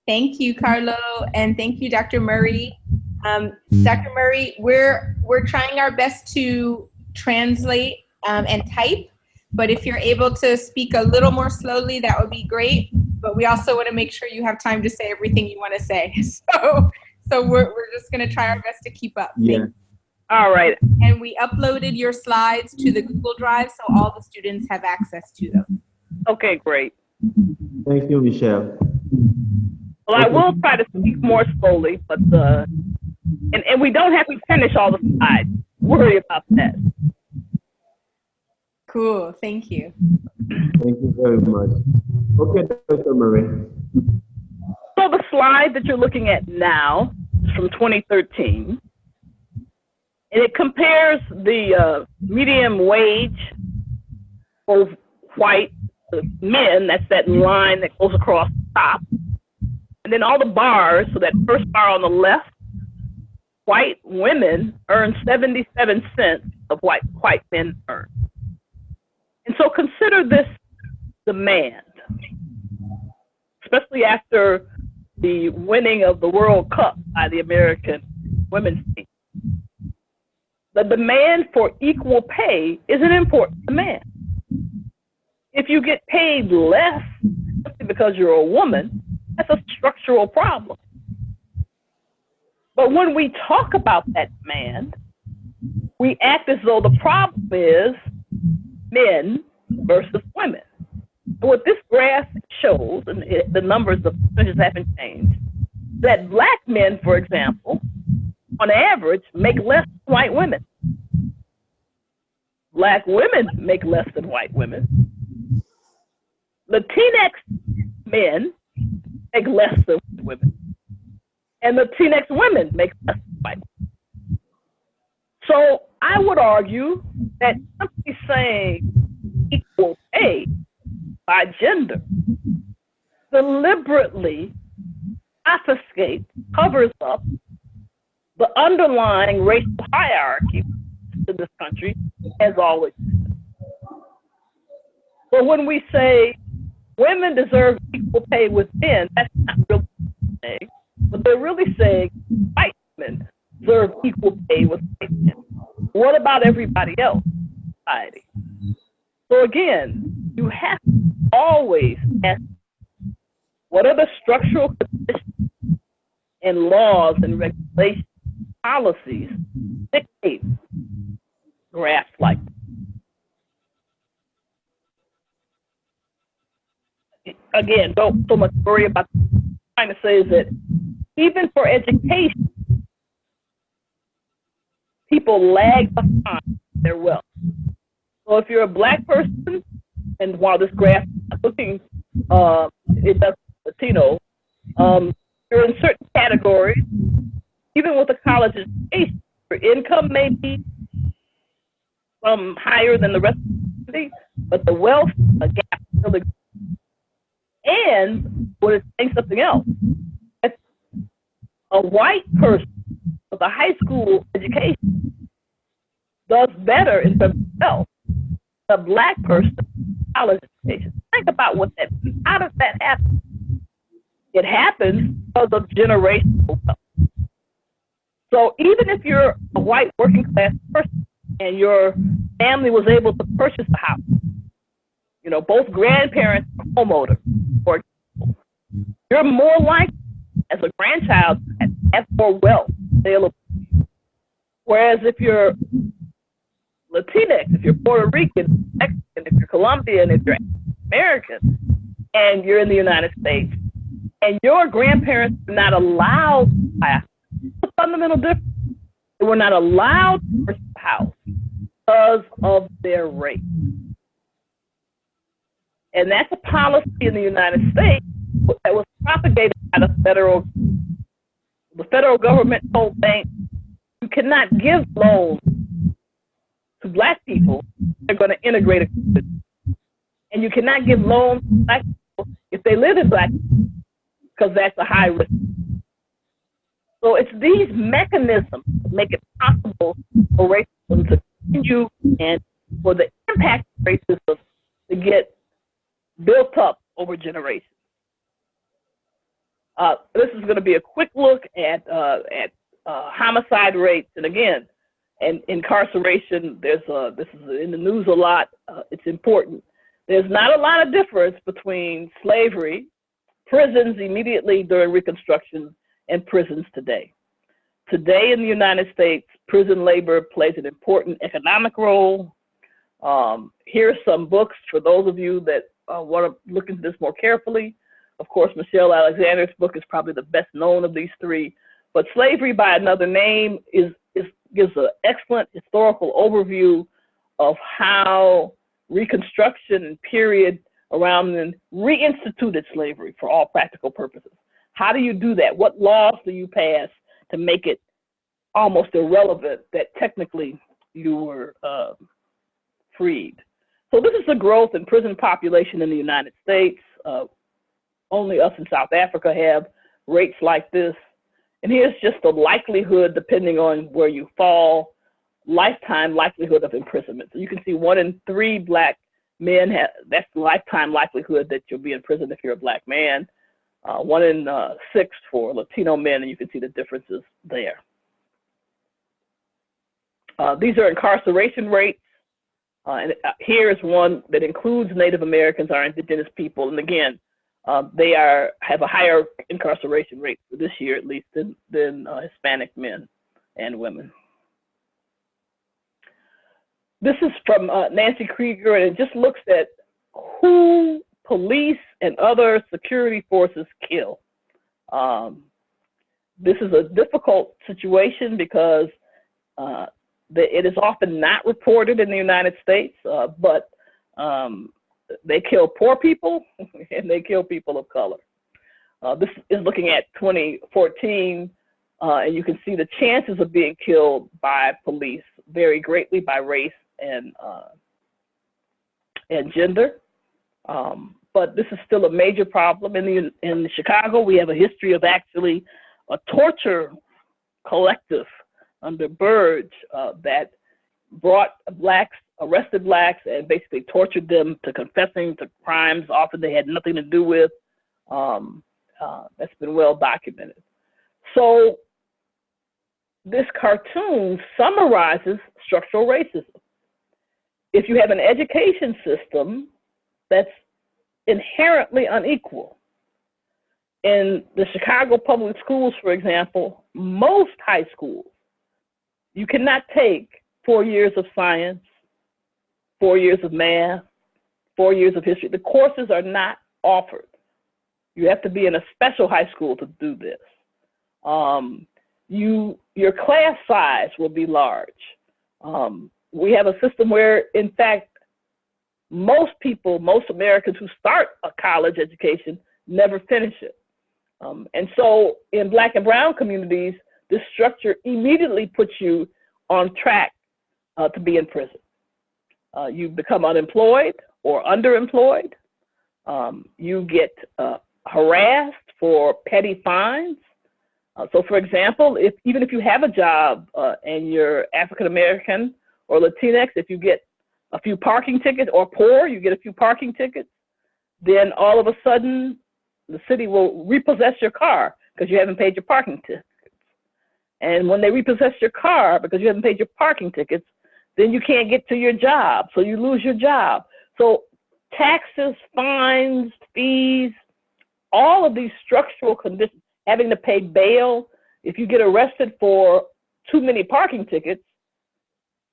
Thank you, Carlo, and thank you, Dr. Murray. Dr. Murray, we're trying our best to translate and type. but if you're able to speak a little more slowly, that would be great. But we also want to make sure you have time to say everything you want to say. So we're just going to try our best to keep up. Yeah. All right. And we uploaded your slides to the Google Drive, so all the students have access to them. Okay, great. Thank you, Michelle. Well, I will try to speak more slowly, but and we don't have to finish all the slides. Worry about that. Cool. Thank you. Thank you very much. Okay, Dr. Murray. So the slide that you're looking at now is from 2013, and it compares the median wage for white men, that's that line that goes across the top, and then all the bars, so that first bar on the left, white women earn 77 cents of what white men earn. And so consider this demand, especially after the winning of the World Cup by the American women's team. The demand for equal pay is an important demand. If you get paid less simply because you're a woman, that's a structural problem. But when we talk about that demand, we act as though the problem is men versus women. And what this graph shows, and the numbers, the percentages haven't changed, that black men, for example, on average, make less than white women. Black women make less than white women. Latinx men make less than white women. And Latinx women make less than white women. So I would argue that simply saying equal pay by gender deliberately obfuscates, covers up the underlying racial hierarchy in this country has always been. So when we say women deserve equal pay with men, that's not really what they're saying. But they're really saying white men deserve equal pay with white men. What about everybody else in society? So again, you have to always ask, what are the structural conditions and laws and regulations, policies dictate graphs like that? Again, don't so much worry about what I'm trying to say is that even for education, people lag behind their wealth. So if you're a black person, and while this graph is looking, it does Latino, you're in certain categories, even with a college education, your income may be higher than the rest of the community, but the wealth gap still exists. And what is saying something else, a white person with a high school education does better in terms of wealth than a black person with college education. Think about what that means. How does that happen? It happens because of generational wealth. So even if you're a white working class person and your family was able to purchase a house, you know, both grandparents are homeowners, for example, you're more likely as a grandchild to have more wealth available. Whereas if you're Latinx, if you're Puerto Rican, Mexican, if you're Colombian, if you're American, and you're in the United States, and your grandparents are not allowed to buy a house, it's a fundamental difference. They were not allowed to purchase a house because of their race. And that's a policy in the United States that was propagated by the federal government told banks, you cannot give loans to black people, they're going to integrate a community. And you cannot give loans to black people if they live in black people, because that's a high risk. So it's these mechanisms that make it possible for racism to continue and for the impact of racism to get built up over generations. This is going to be a quick look at homicide rates. And again, and incarceration, this is in the news a lot, it's important. There's not a lot of difference between slavery, prisons immediately during Reconstruction, and prisons today. Today in the United States, prison labor plays an important economic role. Here's some books for those of you that want to look into this more carefully. Of course, Michelle Alexander's book is probably the best known of these three, but Slavery by Another Name gives an excellent historical overview of how Reconstruction and period around then reinstituted slavery for all practical purposes. How do you do that? What laws do you pass to make it almost irrelevant that technically you were freed? So this is the growth in prison population in the United States. Only us in South Africa have rates like this. And here's just the likelihood, depending on where you fall, lifetime likelihood of imprisonment. So you can see 1 in 3 Black men, that's the lifetime likelihood that you'll be in prison if you're a Black man. 1 in 6 for Latino men, and you can see the differences there. These are incarceration rates. And here is one that includes Native Americans, our indigenous people. And again, they have a higher incarceration rate for this year, at least, than Hispanic men and women. This is from Nancy Krieger, and it just looks at who police and other security forces kill. This is a difficult situation because it is often not reported in the United States, but they kill poor people and they kill people of color. This is looking at 2014, and you can see the chances of being killed by police vary greatly by race and gender. But this is still a major problem. In Chicago, we have a history of actually a torture collective under Burge that brought arrested Blacks and basically tortured them to confessing to crimes often they had nothing to do with. That's been well documented. So this cartoon summarizes structural racism. If you have an education system that's inherently unequal, in the Chicago public schools, for example, most high schools, you cannot take 4 years of science, 4 years of math, 4 years of history. The courses are not offered. You have to be in a special high school to do this. Your class size will be large. We have a system where, in fact, most Americans who start a college education never finish it. And so in Black and brown communities, this structure immediately puts you on track to be in prison. You become unemployed or underemployed. You get harassed for petty fines. So for example, even if you have a job and you're African American or Latinx, if you get a few parking tickets, or poor, you get a few parking tickets, then all of a sudden the city will repossess your car because you haven't paid your parking tickets. And when they repossess your car because you haven't paid your parking tickets, then you can't get to your job, so you lose your job. So taxes, fines, fees, all of these structural conditions, having to pay bail. If you get arrested for too many parking tickets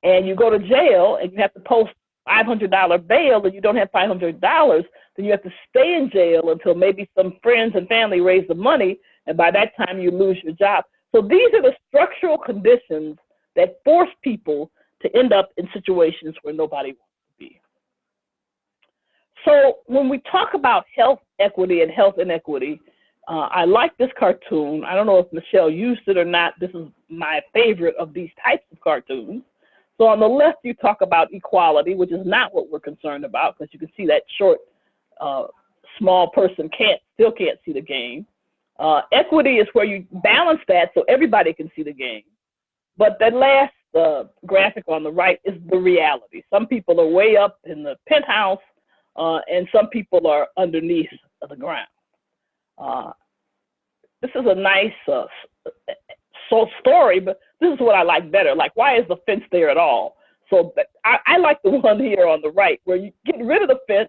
and you go to jail and you have to post $500 bail and you don't have $500, then you have to stay in jail until maybe some friends and family raise the money, and by that time you lose your job. So these are the structural conditions that force people to end up in situations where nobody wants to be. So when we talk about health equity and health inequity, I like this cartoon. I don't know if Michelle used it or not. This is my favorite of these types of cartoons. So on the left, you talk about equality, which is not what we're concerned about, because you can see that short, small person still can't see the game. Equity is where you balance that so everybody can see the game. But that last graphic on the right is the reality. Some people are way up in the penthouse, and some people are underneath the ground. This is a nice story, but this is what I like better. Like, why is the fence there at all? So I like the one here on the right, where you get rid of the fence,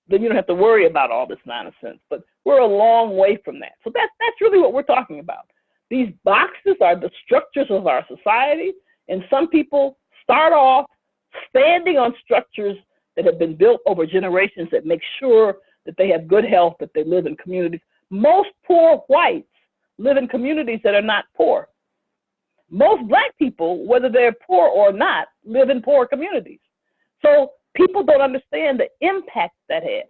then you don't have to worry about all this nonsense. But we're a long way from that. So that's really what we're talking about. These boxes are the structures of our society, and some people start off standing on structures that have been built over generations that make sure that they have good health, that they live in communities. Most poor whites live in communities that are not poor. Most Black people, whether they're poor or not, live in poor communities. So people don't understand the impact that has.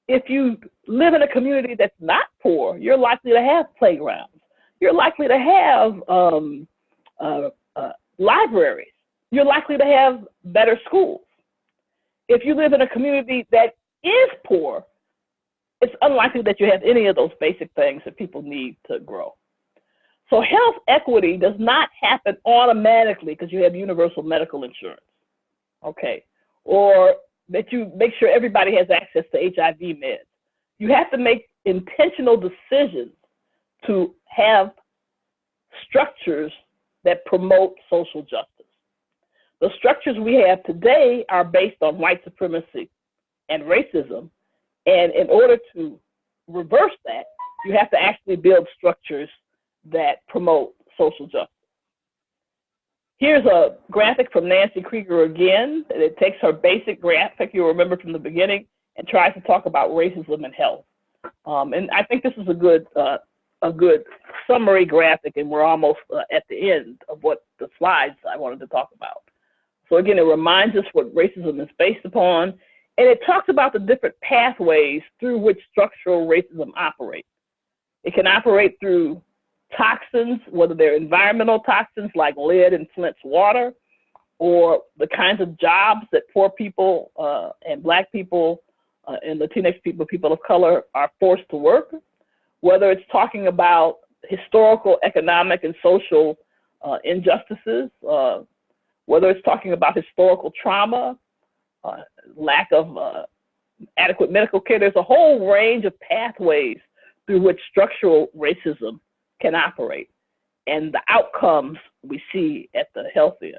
If you live in a community that's not poor, you're likely to have playgrounds. You're likely to have libraries. You're likely to have better schools. If you live in a community that is poor, it's unlikely that you have any of those basic things that people need to grow. So health equity does not happen automatically because you have universal medical insurance, okay? Or that you make sure everybody has access to HIV meds. You have to make intentional decisions to have structures that promote social justice. The structures we have today are based on white supremacy and racism. And in order to reverse that, you have to actually build structures that promote social justice. Here's a graphic from Nancy Krieger again. It takes her basic graphic you'll remember from the beginning and tries to talk about racism and health. And I think this is a good summary graphic, and we're almost at the end of what the slides I wanted to talk about. So again, it reminds us what racism is based upon, and it talks about the different pathways through which structural racism operates. It can operate through toxins, whether they're environmental toxins like lead in Flint's water, or the kinds of jobs that poor people and Black people and Latinx people, people of color are forced to work, whether it's talking about historical, economic, and social injustices, whether it's talking about historical trauma, lack of adequate medical care. There's a whole range of pathways through which structural racism can operate, and the outcomes we see at the health end.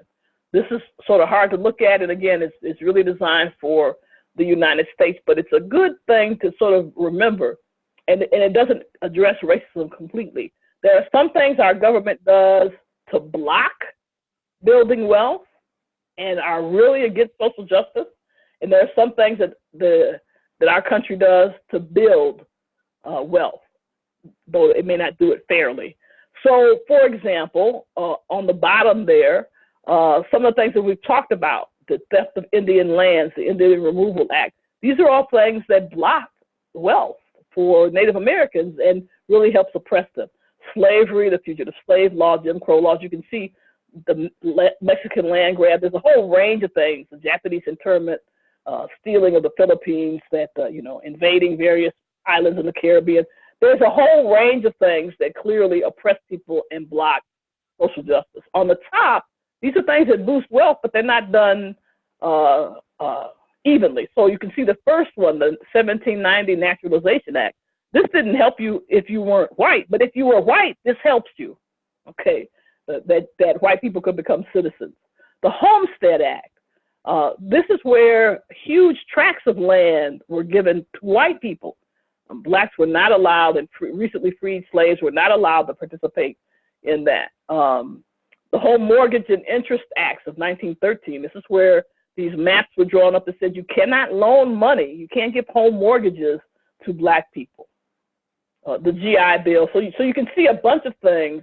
This is sort of hard to look at, and again, it's really designed for the United States, but it's a good thing to sort of remember, and it doesn't address racism completely. There are some things our government does to block building wealth and are really against social justice, and there are some things that our country does to build wealth, though it may not do it fairly. So, for example, on the bottom there, some of the things that we've talked about, the theft of Indian lands, the Indian Removal Act, these are all things that block wealth for Native Americans and really help suppress them. Slavery, the fugitive slave law, Jim Crow laws, you can see the Mexican land grab. There's a whole range of things, the Japanese internment, stealing of the Philippines, that, invading various islands in the Caribbean. There's a whole range of things that clearly oppress people and block social justice. On the top, these are things that boost wealth, but they're not done evenly. So you can see the first one, the 1790 Naturalization Act. This didn't help you if you weren't white, but if you were white, this helps you, okay, that white people could become citizens. The Homestead Act, this is where huge tracts of land were given to white people. Blacks were not allowed, and recently freed slaves were not allowed to participate in that. The Home Mortgage and Interest Acts of 1913, this is where these maps were drawn up that said you cannot loan money, you can't give home mortgages to Black people. The GI Bill, so you can see a bunch of things,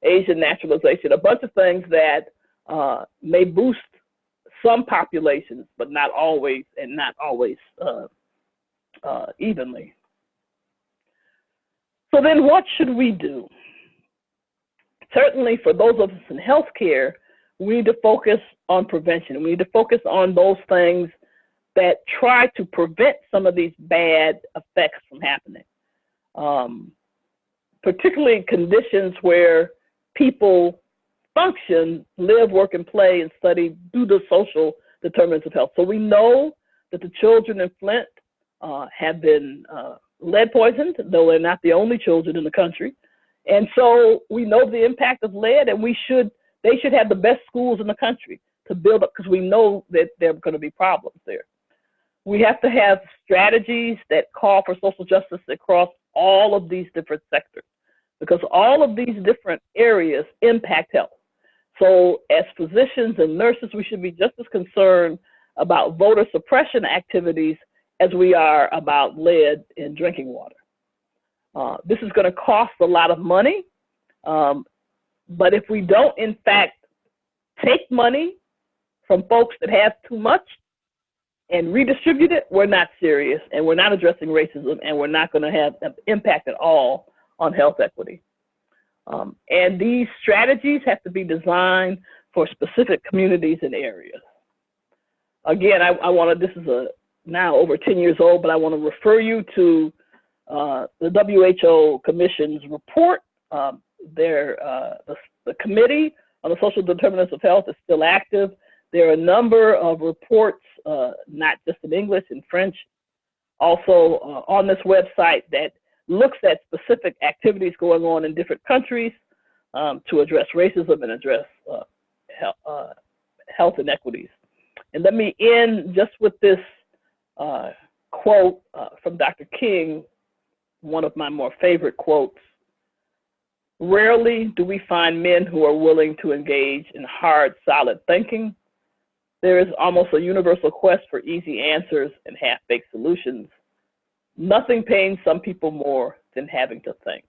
Asian naturalization, a bunch of things that may boost some populations, but not always, and not always evenly. So then what should we do? Certainly for those of us in healthcare, we need to focus on prevention. We need to focus on those things that try to prevent some of these bad effects from happening. Particularly conditions where people function, live, work, and play, and study due to social determinants of health. So we know that the children in Flint have been lead poisoned, though they're not the only children in the country. And so we know the impact of lead, and they should have the best schools in the country to build up, because we know that there are going to be problems there. We have to have strategies that call for social justice across all of these different sectors, because all of these different areas impact health. So as physicians and nurses, we should be just as concerned about voter suppression activities as we are about lead in drinking water. This is going to cost a lot of money, but if we don't, in fact, take money from folks that have too much and redistribute it, we're not serious, and we're not addressing racism, and we're not going to have an impact at all on health equity. And these strategies have to be designed for specific communities and areas. Again, I want to, this is now over 10 years old, but I want to refer you to the WHO Commission's report. The Committee on the Social Determinants of Health is still active. There are a number of reports, not just in English, in French, also on this website, that looks at specific activities going on in different countries to address racism and address health inequities. And let me end just with this quote from Dr. King, one of my more favorite quotes. Rarely do we find men who are willing to engage in hard, solid thinking. There is almost a universal quest for easy answers and half-baked solutions. Nothing pains some people more than having to think.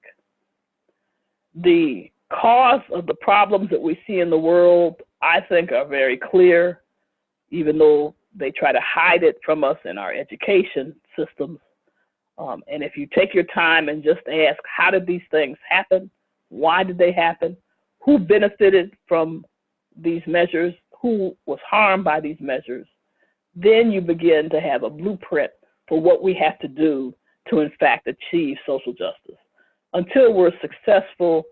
The cause of the problems that we see in the world, I think, are very clear, even though they try to hide it from us in our education systems. And if you take your time and just ask, how did these things happen? Why did they happen? Who benefited from these measures? Who was harmed by these measures? Then you begin to have a blueprint for what we have to do to, in fact, achieve social justice. Until we're successful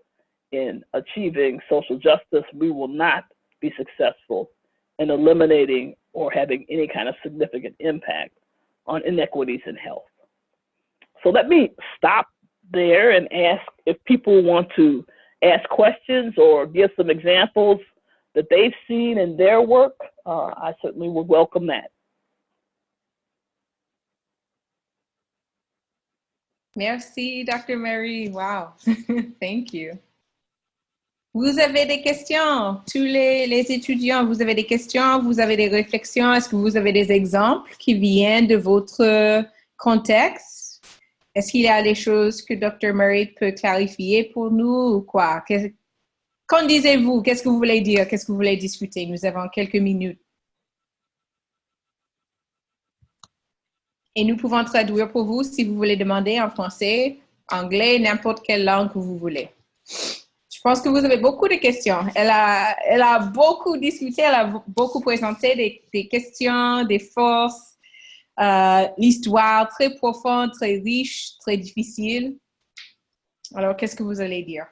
in achieving social justice, we will not be successful in eliminating or having any kind of significant impact on inequities in health. So let me stop there and ask if people want to ask questions or give some examples that they've seen in their work. I certainly would welcome that. Merci, Dr. Murray. Wow. Thank you. Vous avez des questions? Tous les étudiants, vous avez des questions? Vous avez des réflexions? Est-ce que vous avez des exemples qui viennent de votre contexte? Est-ce qu'il y a des choses que Dr. Murray peut clarifier pour nous ou quoi? Qu'en disiez-vous? Qu'est-ce que vous voulez dire? Qu'est-ce que vous voulez discuter? Nous avons quelques minutes. Et nous pouvons traduire pour vous si vous voulez demander en français, anglais, n'importe quelle langue que vous voulez. Je pense que vous avez beaucoup de questions. Elle a beaucoup discuté, elle a beaucoup présenté des questions, des forces, l'histoire très profonde, très riche, très difficile. Alors, qu'est-ce que vous allez dire?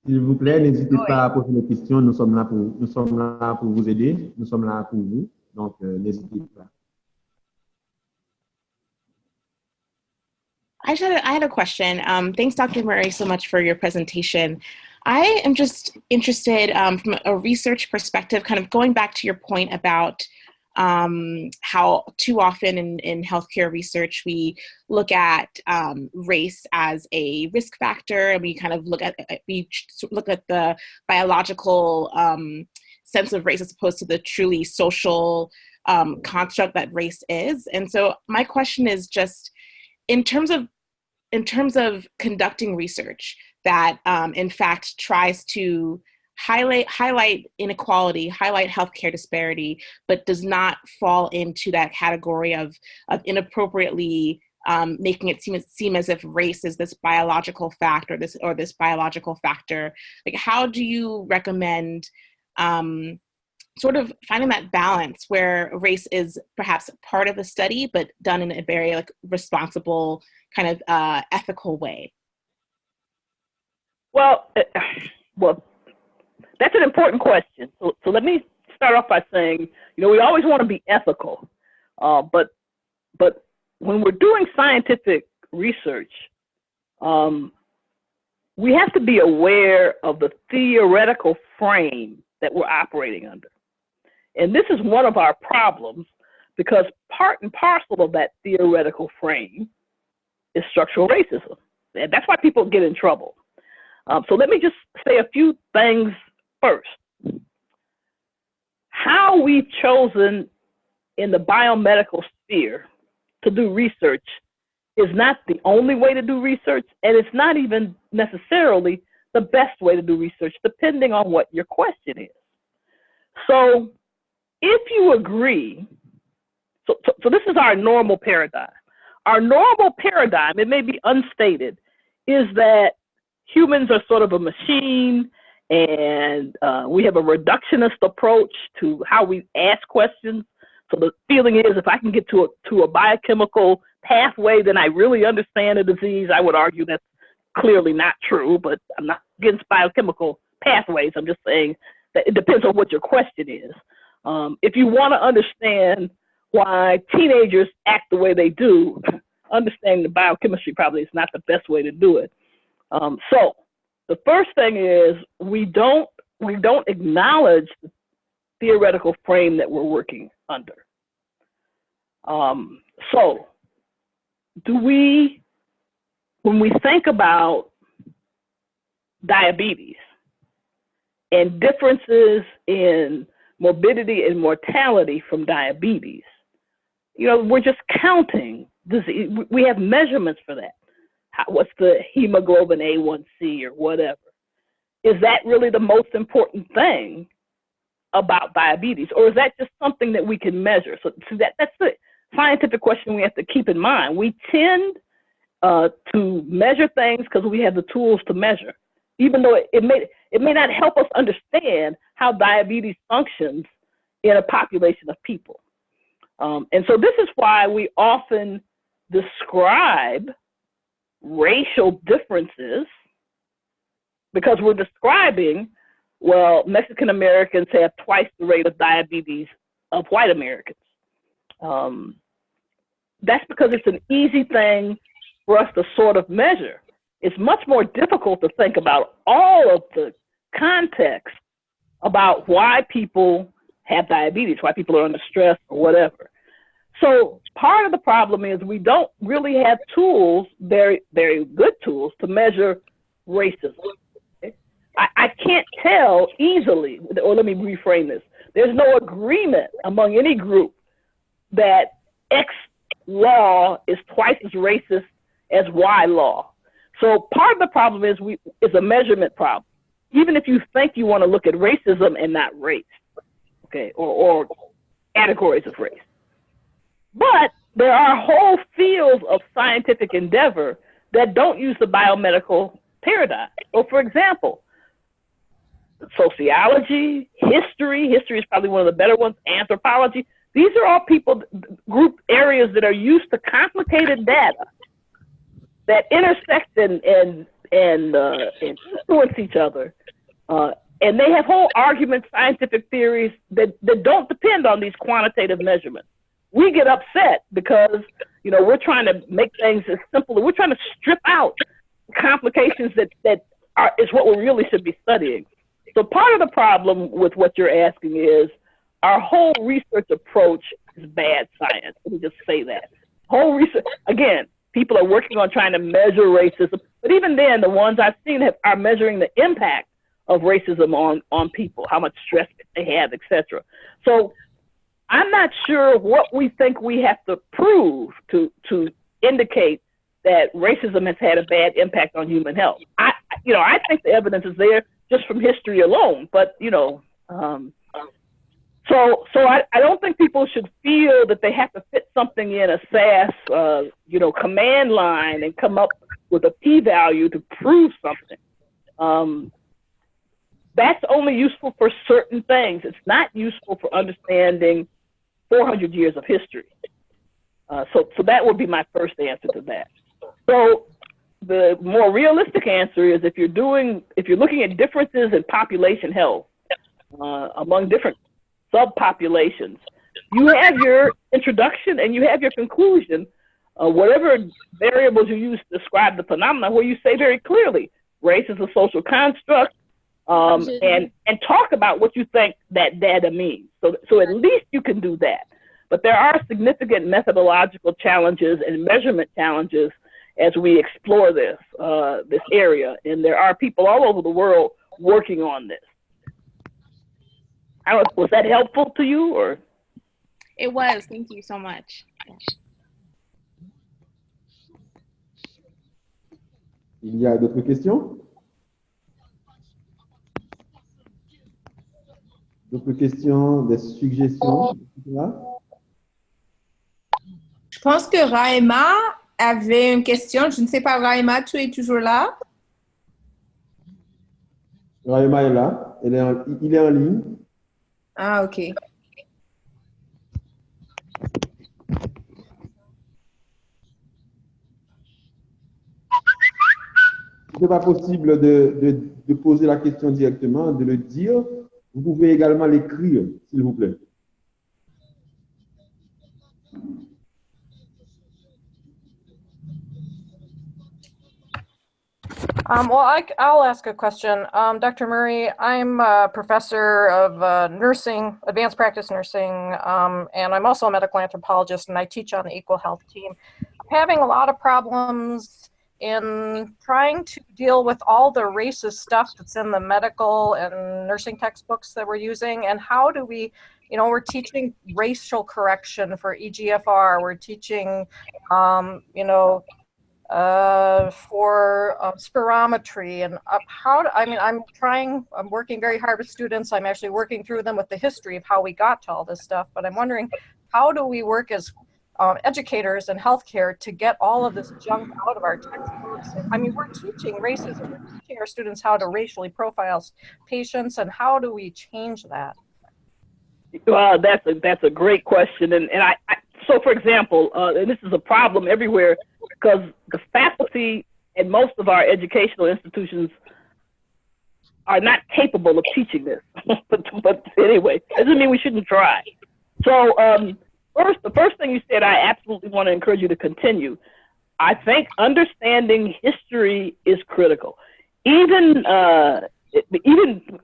S'il vous plaît, n'hésitez pas à poser des questions. Nous sommes là pour vous aider. Nous sommes là pour vous. Donc, n'hésitez pas. I had a question. Thanks, Dr. Murray, so much for your presentation. I am just interested from a research perspective, kind of going back to your point about how too often in healthcare research, we look at race as a risk factor, and we kind of look at the biological sense of race as opposed to the truly social construct that race is. And so my question is just, in terms of conducting research that in fact tries to highlight inequality, highlight healthcare disparity, but does not fall into that category of inappropriately making it seem as if race is this biological fact or this biological factor. Like, how do you recommend sort of finding that balance where race is perhaps part of the study, but done in a very responsible kind of ethical way? Well, that's an important question. So let me start off by saying, we always want to be ethical, But when we're doing scientific research, we have to be aware of the theoretical frame that we're operating under. And this is one of our problems, because part and parcel of that theoretical frame is structural racism. And that's why people get in trouble. So let me just say a few things first. How we've chosen in the biomedical sphere to do research is not the only way to do research, and it's not even necessarily the best way to do research, depending on what your question is. So if you agree, so this is our normal paradigm. Our normal paradigm, it may be unstated, is that humans are sort of a machine, and we have a reductionist approach to how we ask questions. So the feeling is, if I can get to a biochemical pathway, then I really understand a disease. I would argue that's clearly not true, but I'm not against biochemical pathways. I'm just saying that it depends on what your question is. If you want to understand why teenagers act the way they do, understanding the biochemistry probably is not the best way to do it. So the first thing is we don't acknowledge the theoretical frame that we're working under. So when we think about diabetes and differences in morbidity and mortality from diabetes, we're just counting disease. We have measurements for that. What's the hemoglobin A1C or whatever? Is that really the most important thing about diabetes, or is that just something that we can measure? So that's the scientific question we have to keep in mind. We tend to measure things because we have the tools to measure, even though it may not help us understand how diabetes functions in a population of people. And so this is why we often describe racial differences, because we're describing, well, Mexican Americans have twice the rate of diabetes of white Americans. That's because it's an easy thing for us to sort of measure. It's much more difficult to think about all of the context about why people have diabetes, why people are under stress or whatever. So part of the problem is we don't really have tools, very, very good tools, to measure racism. Okay? I can't tell easily, or let me reframe this. There's no agreement among any group that X law is twice as racist as Y law. So part of the problem is a measurement problem. Even if you think you want to look at racism and not race, okay, or categories of race. But there are whole fields of scientific endeavor that don't use the biomedical paradigm. So for example, sociology, history is probably one of the better ones, anthropology. These are all group areas that are used to complicated data that intersect and influence each other. And they have whole arguments, scientific theories that don't depend on these quantitative measurements. We get upset because, we're trying to make things as simple. We're trying to strip out complications that is what we really should be studying. So part of the problem with what you're asking is our whole research approach is bad science. Let me just say that. Whole research, again, people are working on trying to measure racism, but even then, the ones I've seen are measuring the impact of racism on people, how much stress they have, etc. So I'm not sure what we think we have to prove to indicate that racism has had a bad impact on human health. I think the evidence is there just from history alone, but So I don't think people should feel that they have to fit something in a SAS, command line and come up with a p-value to prove something. That's only useful for certain things. It's not useful for understanding 400 years of history. So that would be my first answer to that. So the more realistic answer is if you're looking at differences in population health among different subpopulations, you have your introduction and you have your conclusion, whatever variables you use to describe the phenomenon, where you say very clearly, race is a social construct, and talk about what you think that data means. So at least you can do that. But there are significant methodological challenges and measurement challenges as we explore this area, and there are people all over the world working on this. I don't know, was that helpful to you, or? It was. Thank you so much. Il y a d'autres questions? D'autres questions, des suggestions, etc. Je pense que Raema avait une question. Je ne sais pas, Raema, tu es toujours là? Raema est là. Il est en ligne. Ah, OK. Ce n'est pas possible de poser la question directement, de le dire. Vous pouvez également l'écrire, s'il vous plaît. I'll ask a question. Dr. Murray, I'm a professor of nursing, advanced practice nursing, and I'm also a medical anthropologist, and I teach on the Equal Health team. I'm having a lot of problems in trying to deal with all the racist stuff that's in the medical and nursing textbooks that we're using, and how do we, we're teaching racial correction for EGFR, we're teaching, for spirometry, and I'm working very hard with students. I'm actually working through them with the history of how we got to all this stuff, but I'm wondering, how do we work as educators in healthcare to get all of this junk out of our textbooks? We're teaching racism, we're teaching our students how to racially profile patients, and how do we change that? Well, that's a great question, and so for example, and this is a problem everywhere, because the faculty at most of our educational institutions are not capable of teaching this. but anyway, doesn't mean we shouldn't try. So the first thing you said, I absolutely want to encourage you to continue. I think understanding history is critical. Even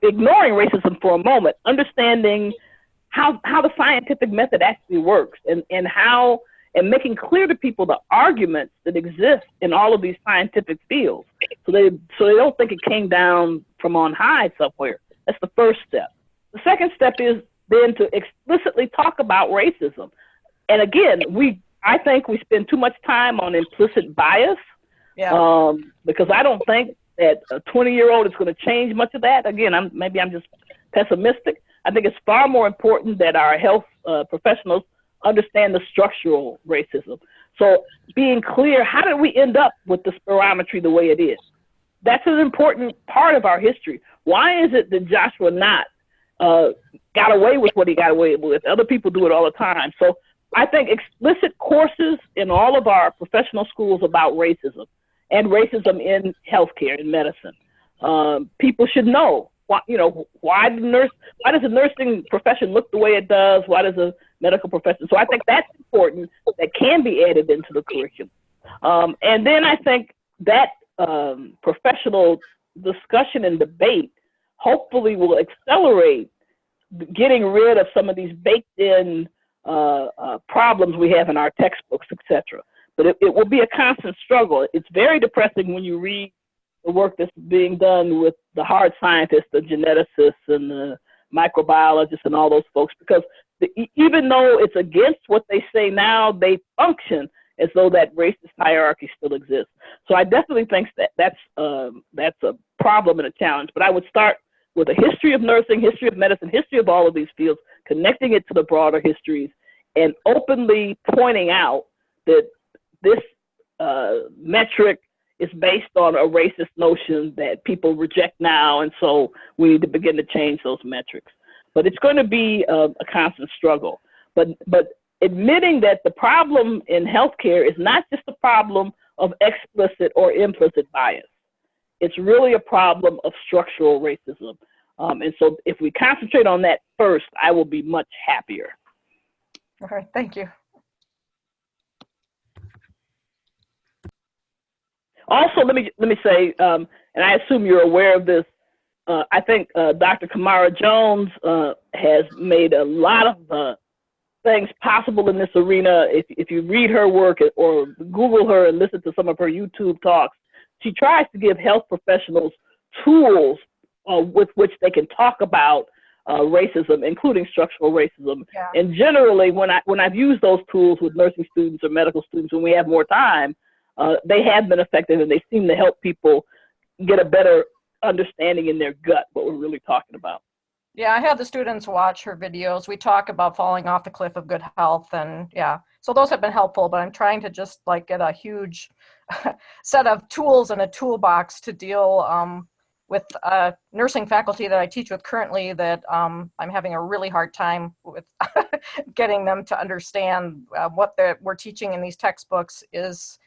ignoring racism for a moment, understanding how the scientific method actually works, and making clear to people the arguments that exist in all of these scientific fields, so they don't think it came down from on high somewhere. That's the first step. The second step is then to explicitly talk about racism. And again, I think we spend too much time on implicit bias, because I don't think that a 20-year-old is going to change much of that. Again, maybe I'm just pessimistic. I think it's far more important that our health professionals understand the structural racism. So being clear, how did we end up with the spirometry the way it is? That's an important part of our history. Why is it that Joshua Knott got away with what he got away with? Other people do it all the time. So I think explicit courses in all of our professional schools about racism and racism in healthcare and medicine. People should know why does the nursing profession look the way it does? Why does the medical profession? So I think that's important. That can be added into the curriculum. And then I think that professional discussion and debate hopefully will accelerate getting rid of some of these baked-in problems we have in our textbooks, etc. But it will be a constant struggle. It's very depressing when you read the work that's being done with the hard scientists, the geneticists and the microbiologists and all those folks, because even though it's against what they say now, they function as though that racist hierarchy still exists. So I definitely think that's a problem and a challenge. But I would start with a history of nursing, history of medicine, history of all of these fields, connecting it to the broader histories, and openly pointing out that this metric is based on a racist notion that people reject now, and so we need to begin to change those metrics. But it's going to be a constant struggle. But admitting that the problem in healthcare is not just a problem of explicit or implicit bias. It's really a problem of structural racism. And so if we concentrate on that first, I will be much happier. All right, thank you. Also, let me say, and I assume you're aware of this. I think Dr. Kamara Jones has made a lot of things possible in this arena. If you read her work or Google her and listen to some of her YouTube talks, she tries to give health professionals tools with which they can talk about racism, including structural racism. Yeah. And generally, when I've used those tools with nursing students or medical students when we have more time, they have been effective, and they seem to help people get a better understanding in their gut what we're really talking about. Yeah, I had the students watch her videos. We talk about falling off the cliff of good health, and yeah, so those have been helpful, but I'm trying to just like get a huge set of tools in a toolbox to deal with nursing faculty that I teach with currently that I'm having a really hard time with getting them to understand what we're teaching in these textbooks is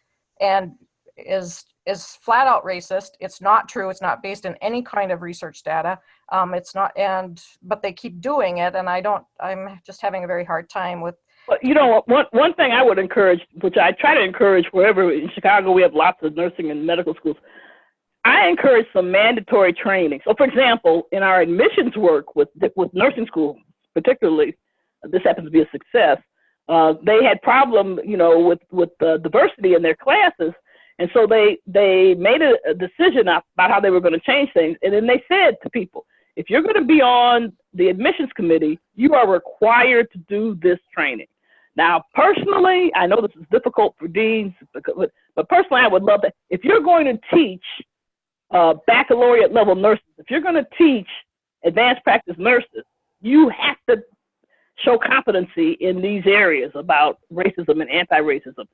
flat out racist. It's not true. It's not based in any kind of research data. It's not, but they keep doing it, and I'm just having a very hard time with. But you know, one thing I would encourage, which I try to encourage wherever in Chicago we have lots of nursing and medical schools, I encourage some mandatory training. So, for example, in our admissions work with nursing school, particularly, this happens to be a success. They had problem, with diversity in their classes, and so they made a decision about how they were going to change things. And then they said to people, if you're going to be on the admissions committee, you are required to do this training. Now, personally, I know this is difficult for deans, but personally, I would love that. If you're going to teach baccalaureate level nurses, if you're going to teach advanced practice nurses, you have to show competency in these areas about racism and anti-racism.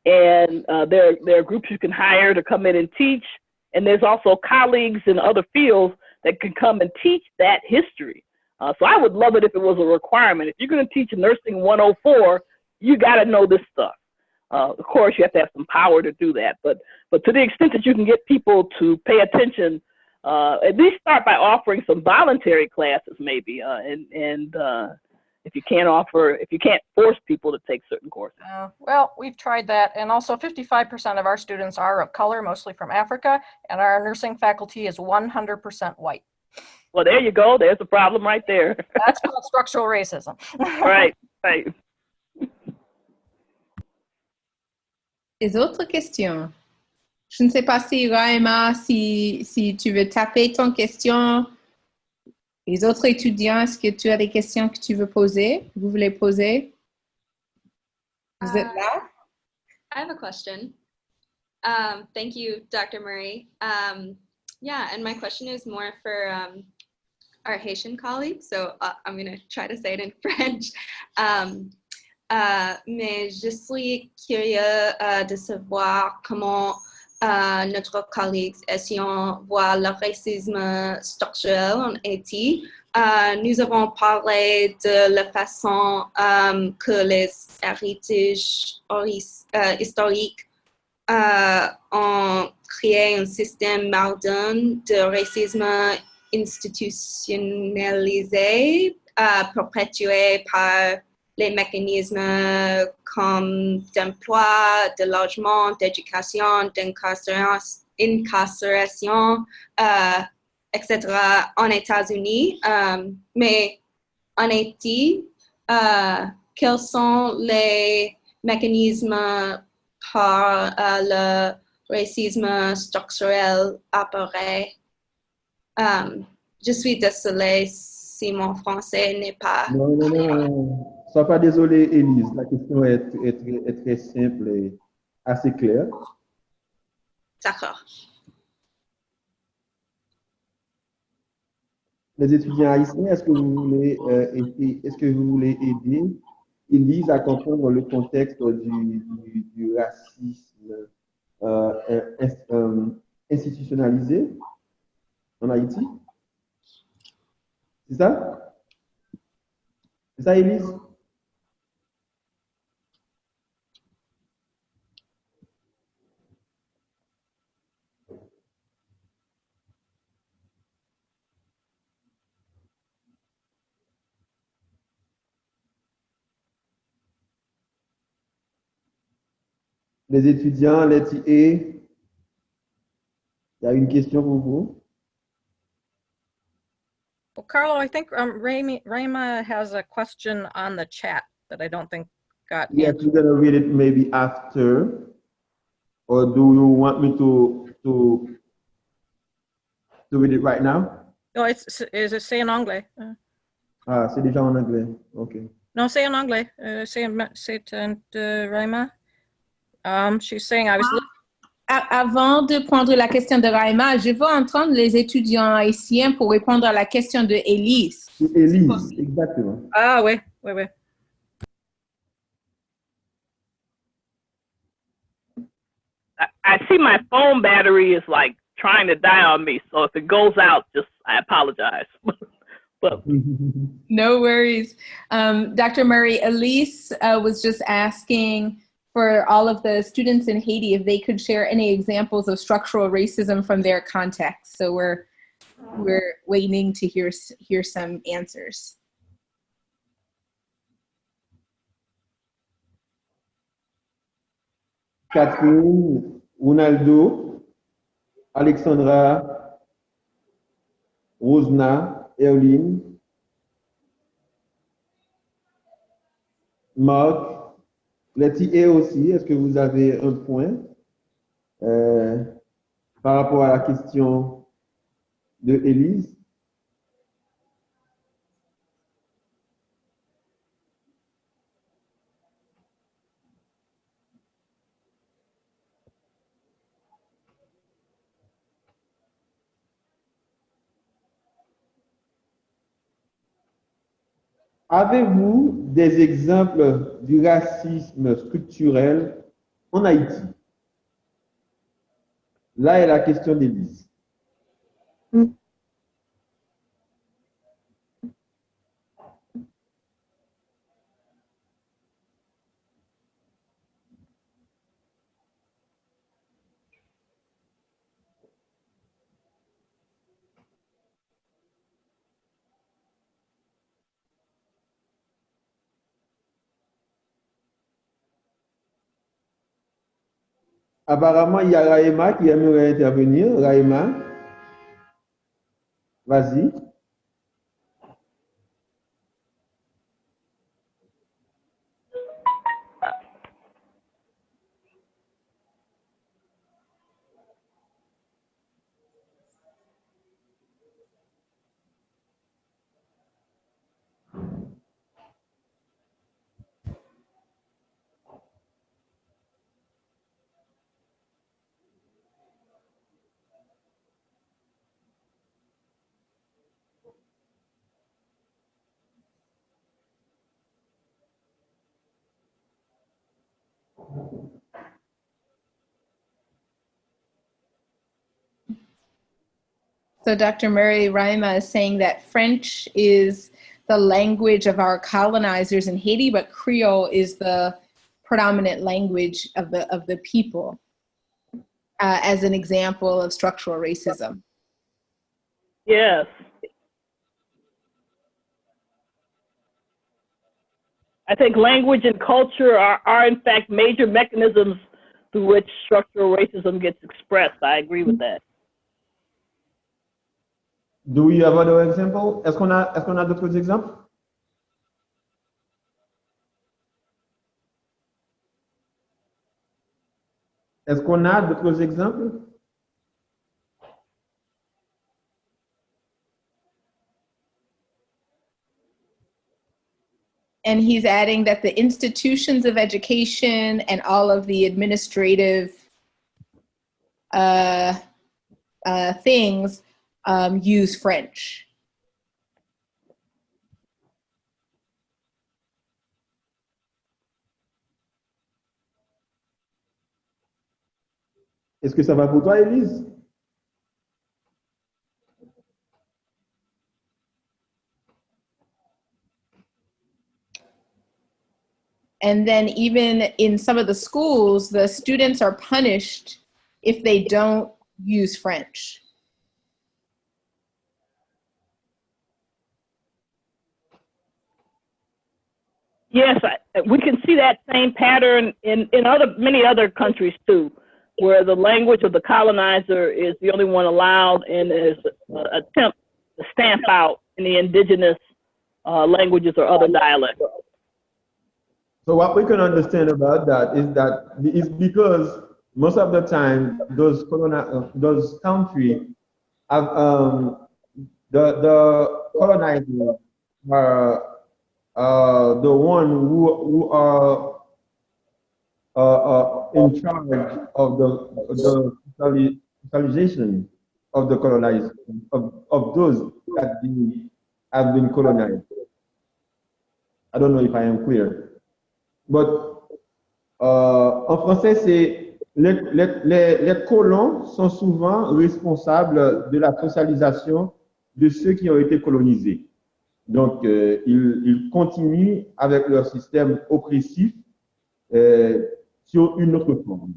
And there are groups you can hire to come in and teach. And there's also colleagues in other fields that can come and teach that history. So I would love it if it was a requirement. If you're going to teach Nursing 104, you got to know this stuff. Of course, you have to have some power to do that. But to the extent that you can get people to pay attention, at least start by offering some voluntary classes, maybe. If you can't force people to take certain courses. Well, we've tried that. And also 55% of our students are of color, mostly from Africa, and our nursing faculty is 100% white. Well, there you go. There's a problem right there. That's called structural racism. Right. Les autres questions? Je ne sais pas si Raima, si tu veux taper ton question. Les autres étudiants, est-ce que tu as des questions que tu veux poser? Vous voulez poser? Vous êtes là? I have a question. Thank you, Dr. Murray. Yeah, and my question is more for our Haitian colleagues, so I'm going to try to say it in French. Mais je suis curieux de savoir comment notre collègue Ession voit le racisme structurel en Haïti. Nous avons parlé de la façon que les héritages historiques ont créé un système moderne de racisme institutionnalisé, perpétué par les mécanismes comme d'emploi, de logement, d'éducation, d'incarcération, etc. en États-Unis. Mais en Haïti, quels sont les mécanismes par le racisme structurel apparaît? Je suis désolée si mon français n'est pas... Non. Sois pas désolé, Élise. La question est très simple et assez claire. D'accord. Les étudiants haïtiens, est-ce que vous voulez aider Élise à comprendre le contexte du racisme institutionnalisé en Haïti? C'est ça? C'est ça, Élise? Les étudiants, les TA, il y a une question pour vous. Well, Carlo, I think Rayma has a question on the chat that I don't think got Yes, answered. we're gonna read it maybe after, or do you want me to read it right now? No, c'est en anglais. Ah, c'est déjà en anglais. Ok. No, c'est en anglais. C'est Rayma. She's saying I was. Avant de prendre la question de Raima, je veux entendre les étudiants haïtiens pour répondre à la question de Élise. Élise, exactement. Ah, oui, oui, oui. I see my phone battery is like trying to die on me. So if it goes out, I apologize. But no worries. Dr. Murray, Elise was just asking for all of the students in Haiti if they could share any examples of structural racism from their context. So we're waiting to hear some answers. Catherine, Ronaldo, Alexandra, Rosna, Erline, Marc, les TA aussi, est-ce que vous avez un point par rapport à la question de Élise? Avez-vous des exemples du racisme structurel en Haïti? Là est la question d'Élise. Apparemment, il y a Raema qui aimerait intervenir. Raema, vas-y. So Dr. Murray, Raima is saying that French is the language of our colonizers in Haiti, but Creole is the predominant language of the people, as an example of structural racism. yes. I think language and culture are in fact major mechanisms through which structural racism gets expressed. I agree with that. Do we have other examples? Est-ce qu'on a d'autres exemples? Est-ce qu'on a d'autres exemples? And he's adding that the institutions of education and all of the administrative things use French. Est-ce que ça va pour toi, Élise? And then even in some of the schools, the students are punished if they don't use French. Yes, we can see that same pattern in many other countries too, where the language of the colonizer is the only one allowed, and there's an attempt to stamp out any indigenous languages or other dialects. So what we can understand about that is that it's because most of the time those countries have the colonizers are the one who are in charge of the socialization of the colonized of those that have been colonized. I don't know if I am clear. But en français, c'est les colons sont souvent responsables de la socialisation de ceux qui ont été colonisés. Donc, ils continuent avec leur système oppressif sur une autre forme.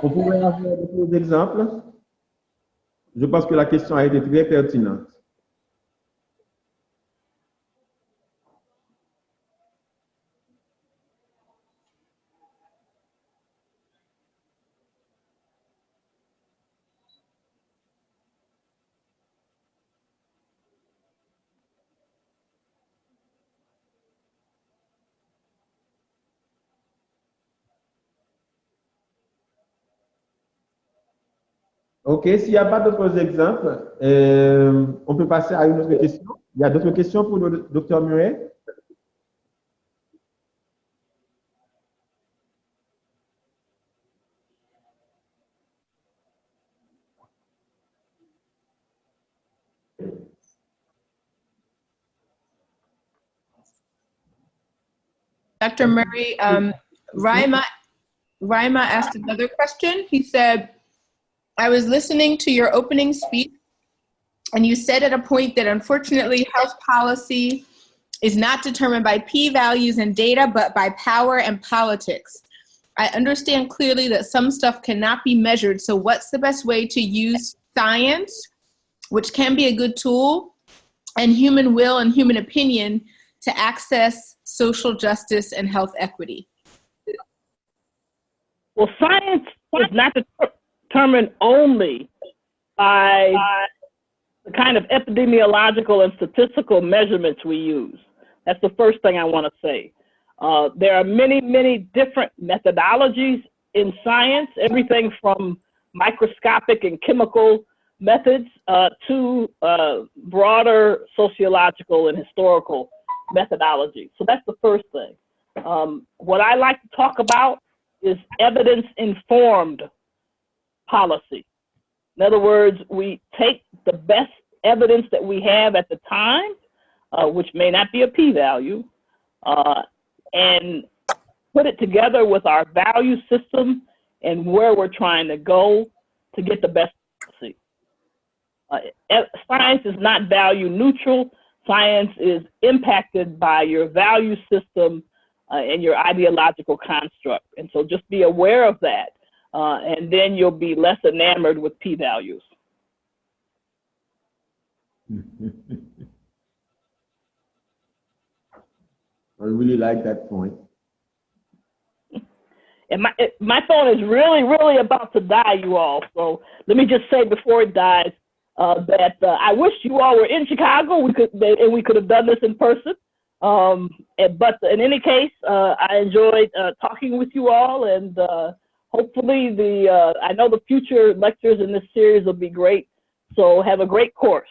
On pourrait avoir d'autres exemples. Je pense que la question a été très pertinente. OK, s'il n'y a pas d'autres exemples, on peut passer à une autre question. Il y a d'autres questions pour le Dr. Murray? Dr. Murray, Raima asked another question. He said, I was listening to your opening speech, and you said at a point that unfortunately health policy is not determined by p-values and data, but by power and politics. I understand clearly that some stuff cannot be measured, so what's the best way to use science, which can be a good tool, and human will and human opinion to access social justice and health equity? Well, science is not determined only by the kind of epidemiological and statistical measurements we use. That's the first thing I want to say. There are many, many different methodologies in science, everything from microscopic and chemical methods to broader sociological and historical methodology. So that's the first thing. What I like to talk about is evidence-informed policy. In other words, we take the best evidence that we have at the time, which may not be a p-value, and put it together with our value system and where we're trying to go to get the best policy. Science is not value neutral. Science is impacted by your value system and your ideological construct. And so just be aware of that, and then you'll be less enamored with p-values. I really like that point. And my phone is really, really about to die, you all. So let me just say before it dies that I wish you all were in Chicago. We could have done this in person. But in any case, I enjoyed talking with you all, and hopefully I know the future lectures in this series will be great. So have a great course.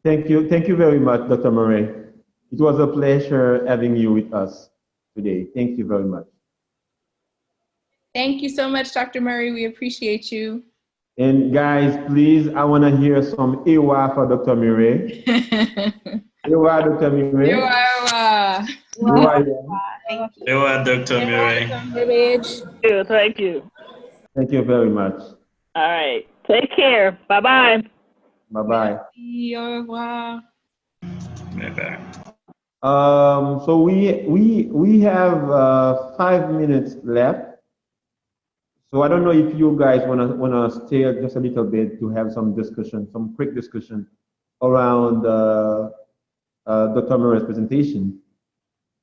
Thank you. Thank you very much, Dr. Murray. It was a pleasure having you with us today. Thank you very much. Thank you so much, Dr. Murray. We appreciate you. And guys, please, I want to hear some Ewa for Dr. Murray. Ewa, Dr. Murray. Ewa. Thank you. Ewa, Dr. Murray. Thank you. Thank you very much. All right. Take care. Bye-bye. Bye-bye. Au revoir. Bye-bye. So we have 5 minutes left. So I don't know if you guys wanna stay just a little bit to have some discussion, some quick discussion around Dr. Murray's presentation,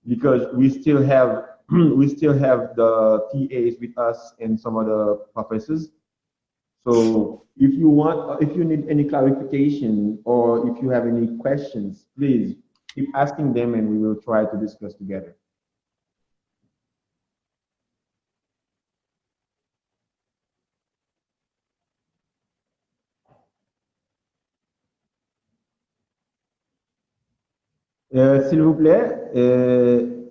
because we still have we still have the TAs with us and some other professors. So if you need any clarification or if you have any questions, please keep asking them and we will try to discuss together. S'il vous plaît,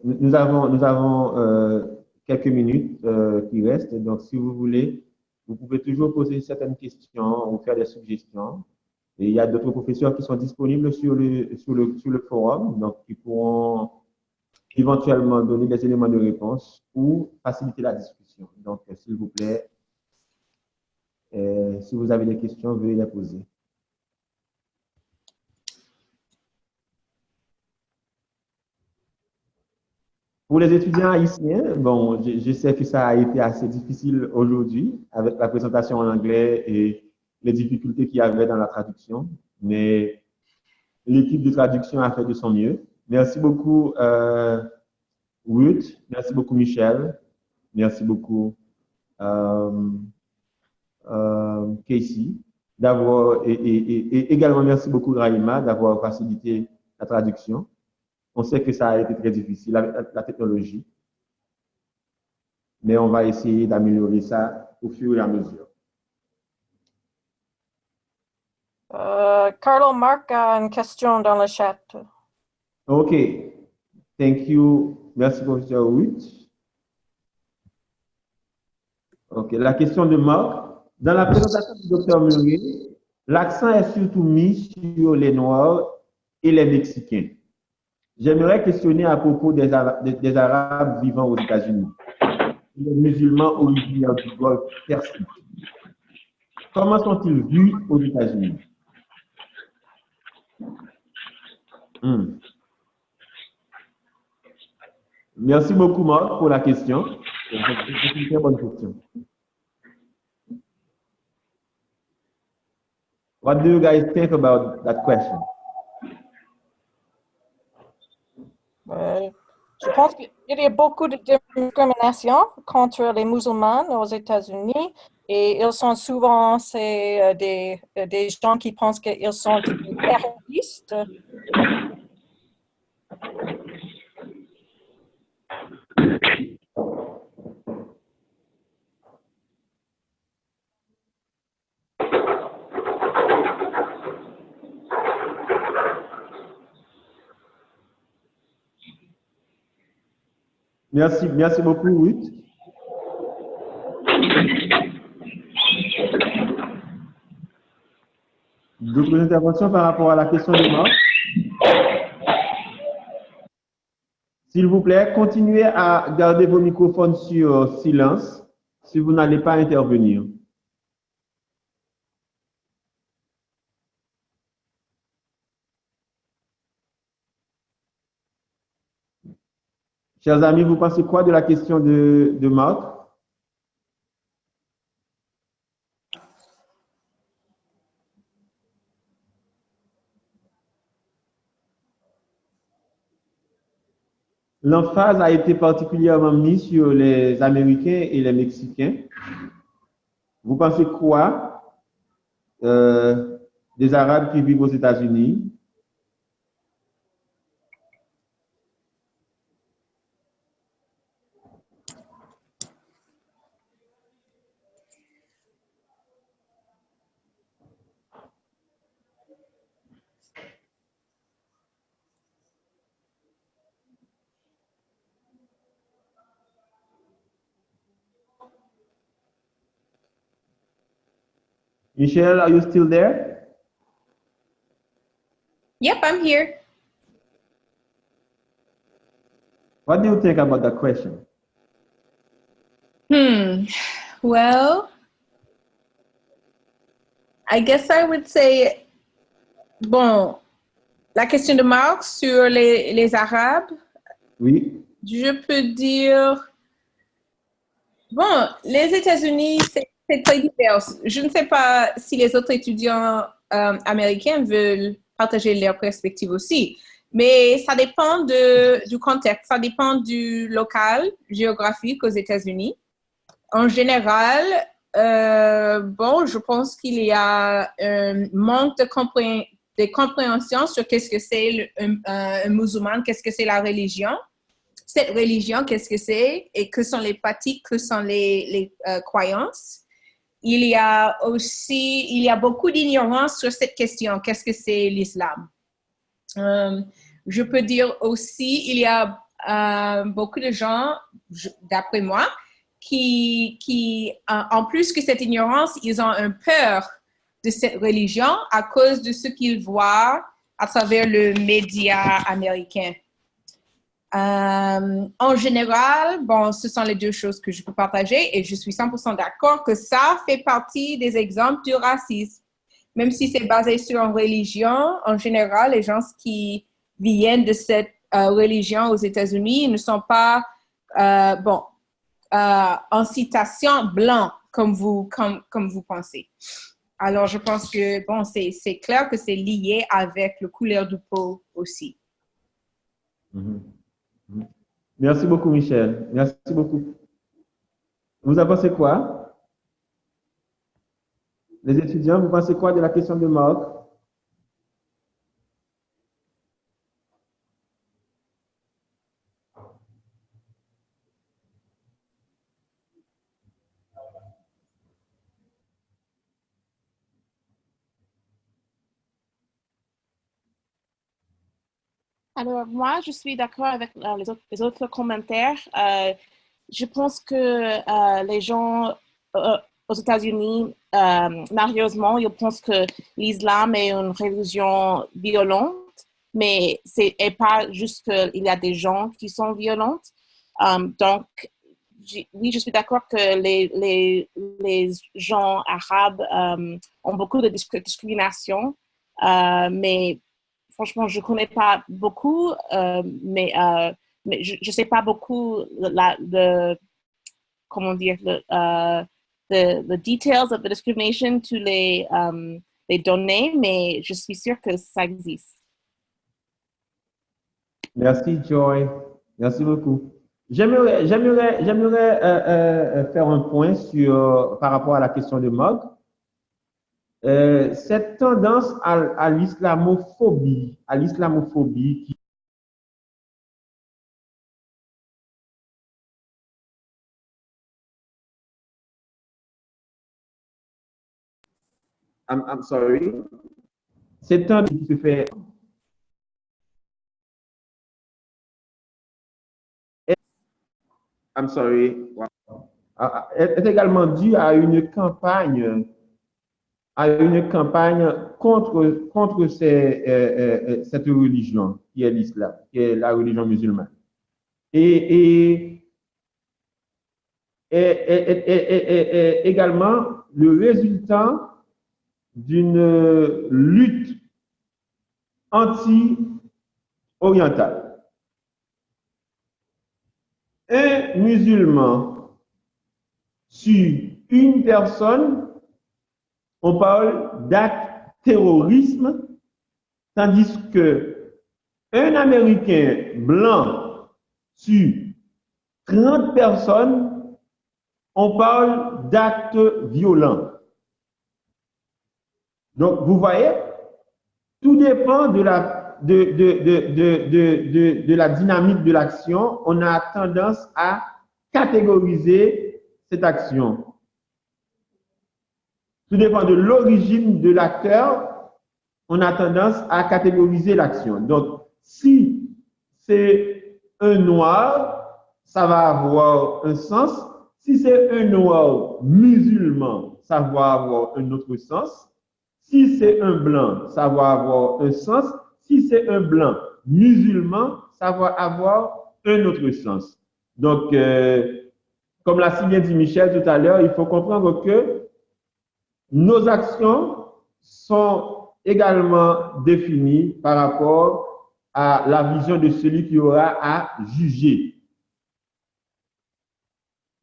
nous avons quelques minutes qui restent. Donc, si vous voulez, vous pouvez toujours poser certaines questions ou faire des suggestions. Et il y a d'autres professeurs qui sont disponibles sur le forum, donc qui pourront éventuellement donner des éléments de réponse ou faciliter la discussion. Donc, s'il vous plaît, si vous avez des questions, veuillez les poser. Pour les étudiants haïtiens, bon, je sais que ça a été assez difficile aujourd'hui avec la présentation en anglais et les difficultés qu'il y avait dans la traduction, mais l'équipe de traduction a fait de son mieux. Merci beaucoup, Ruth. Merci beaucoup, Michel. Merci beaucoup, Casey. Et également, merci beaucoup, Raima, d'avoir facilité la traduction. On sait que ça a été très difficile avec la technologie, mais on va essayer d'améliorer ça au fur et à mesure. Carlo Marc a une question dans le chat. OK. Thank you. Merci, professeur Ruth. OK. La question de Marc. Dans la présentation du docteur Murray, l'accent est surtout mis sur les Noirs et les Mexicains. J'aimerais questionner à propos des Arabes vivant aux États-Unis, les musulmans originaires du Golfe Persique. Comment sont-ils vus aux États-Unis? Merci beaucoup, Marc, pour la question. C'est une très bonne question. What do you guys think about that question? Je pense qu'il y a beaucoup de discrimination contre les musulmans aux États-Unis et ils sont souvent des gens qui pensent qu'ils sont des terroristes. Merci beaucoup, Ruth. D'autres interventions par rapport à la question de Marc? S'il vous plaît, continuez à garder vos microphones sur silence si vous n'allez pas intervenir. Chers amis, vous pensez quoi de la question de Marc? L'emphase a été particulièrement mise sur les Américains et les Mexicains. Vous pensez quoi des Arabes qui vivent aux États-Unis? Michelle, are you still there? Yep, I'm here. What do you think about that question? Well, I guess I would say, bon, La question de Marc sur les Arabes, Oui. je peux dire, bon, les États-Unis, c'est très divers. Je ne sais pas si les autres étudiants américains veulent partager leur perspective aussi, mais ça dépend du contexte, ça dépend du local géographique aux États-Unis. En général, bon, je pense qu'il y a un manque de compréhension sur qu'est-ce que c'est un musulman, qu'est-ce que c'est la religion. Cette religion, qu'est-ce que c'est et que sont les pratiques, que sont les croyances. Il y a beaucoup d'ignorance sur cette question, qu'est-ce que c'est l'islam. Je peux dire aussi, il y a beaucoup de gens, d'après moi, qui en plus que cette ignorance, ils ont un peur de cette religion à cause de ce qu'ils voient à travers le média américain. En général, bon, ce sont les deux choses que je peux partager et je suis 100% d'accord que ça fait partie des exemples du racisme. Même si c'est basé sur une religion, en général, les gens qui viennent de cette religion aux États-Unis ne sont pas, en citation blanc comme vous pensez. Alors, je pense que, bon, c'est clair que c'est lié avec la couleur de peau aussi. Mhm. Merci beaucoup, Michel. Merci beaucoup. Vous en pensez quoi? Les étudiants, vous pensez quoi de la question de Marc? Alors, moi, je suis d'accord avec les autres commentaires. Je pense que les gens aux États-Unis, malheureusement, ils pensent que l'islam est une religion violente, mais c'est pas juste qu'il y a des gens qui sont violents. Donc, oui, je suis d'accord que les gens arabes ont beaucoup de discrimination, mais franchement, je ne connais pas beaucoup, mais je ne sais pas beaucoup comment dire, the details of the discrimination, tous les données, mais je suis sûre que ça existe. Merci, Joy. Merci beaucoup. J'aimerais faire un point par rapport à la question de Mog. Cette tendance à l'islamophobie, qui I'm sorry. Cette tendance qui se fait I'm sorry. Est également due à une campagne contre cette religion qui est l'islam, qui est la religion musulmane. Et également le résultat d'une lutte anti-orientale. Un musulman sur une personne, on parle d'acte terrorisme, tandis que un Américain blanc sur 30 personnes, on parle d'acte violent. Donc, vous voyez, tout dépend de la dynamique de l'action. On a tendance à catégoriser cette action. Tout dépend de l'origine de l'acteur, on a tendance à catégoriser l'action. Donc, si c'est un noir, ça va avoir un sens. Si c'est un noir musulman, ça va avoir un autre sens. Si c'est un blanc, ça va avoir un sens. Si c'est un blanc musulman, ça va avoir un autre sens. Donc, comme l'a si bien dit Michel tout à l'heure, il faut comprendre que nos actions sont également définie par rapport à la vision de celui qui aura à juger.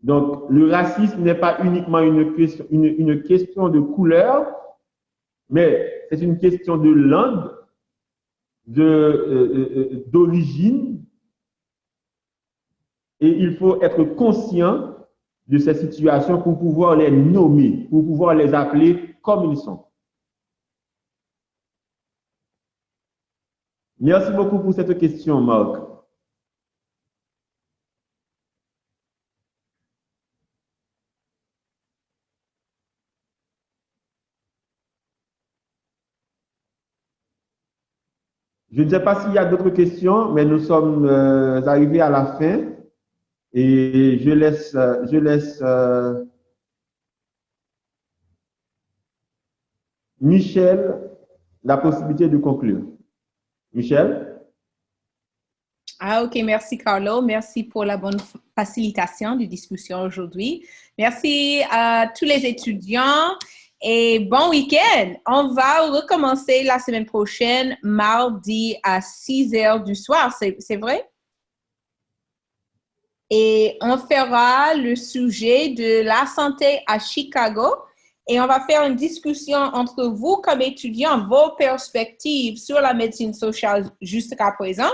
Donc, le racisme n'est pas uniquement une question de couleur, mais c'est une question de langue, d'origine, et il faut être conscient de ces situations pour pouvoir les nommer, pour pouvoir les appeler comme ils sont. Merci beaucoup pour cette question, Marc. Je ne sais pas s'il y a d'autres questions, mais nous sommes arrivés à la fin et je laisse Michel la possibilité de conclure. Michel? Ah, ok, merci Carlo. Merci pour la bonne facilitation de discussion aujourd'hui. Merci à tous les étudiants et bon week-end. On va recommencer la semaine prochaine, mardi à 6 heures du soir, c'est vrai? Et on fera le sujet de la santé à Chicago et on va faire une discussion entre vous comme étudiants, vos perspectives sur la médecine sociale jusqu'à présent.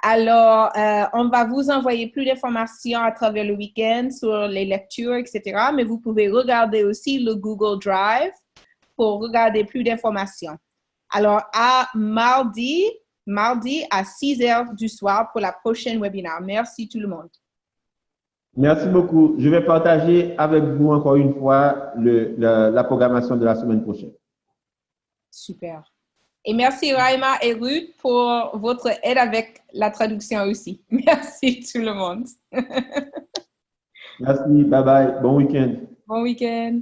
Alors, on va vous envoyer plus d'informations à travers le week-end sur les lectures, etc. Mais vous pouvez regarder aussi le Google Drive pour regarder plus d'informations. Alors, à mardi à 6 heures du soir pour la prochaine webinaire. Merci tout le monde. Merci beaucoup. Je vais partager avec vous encore une fois la programmation de la semaine prochaine. Super. Et merci Raima et Ruth pour votre aide avec la traduction aussi. Merci tout le monde. Merci, bye bye, bon week-end. Bon week-end.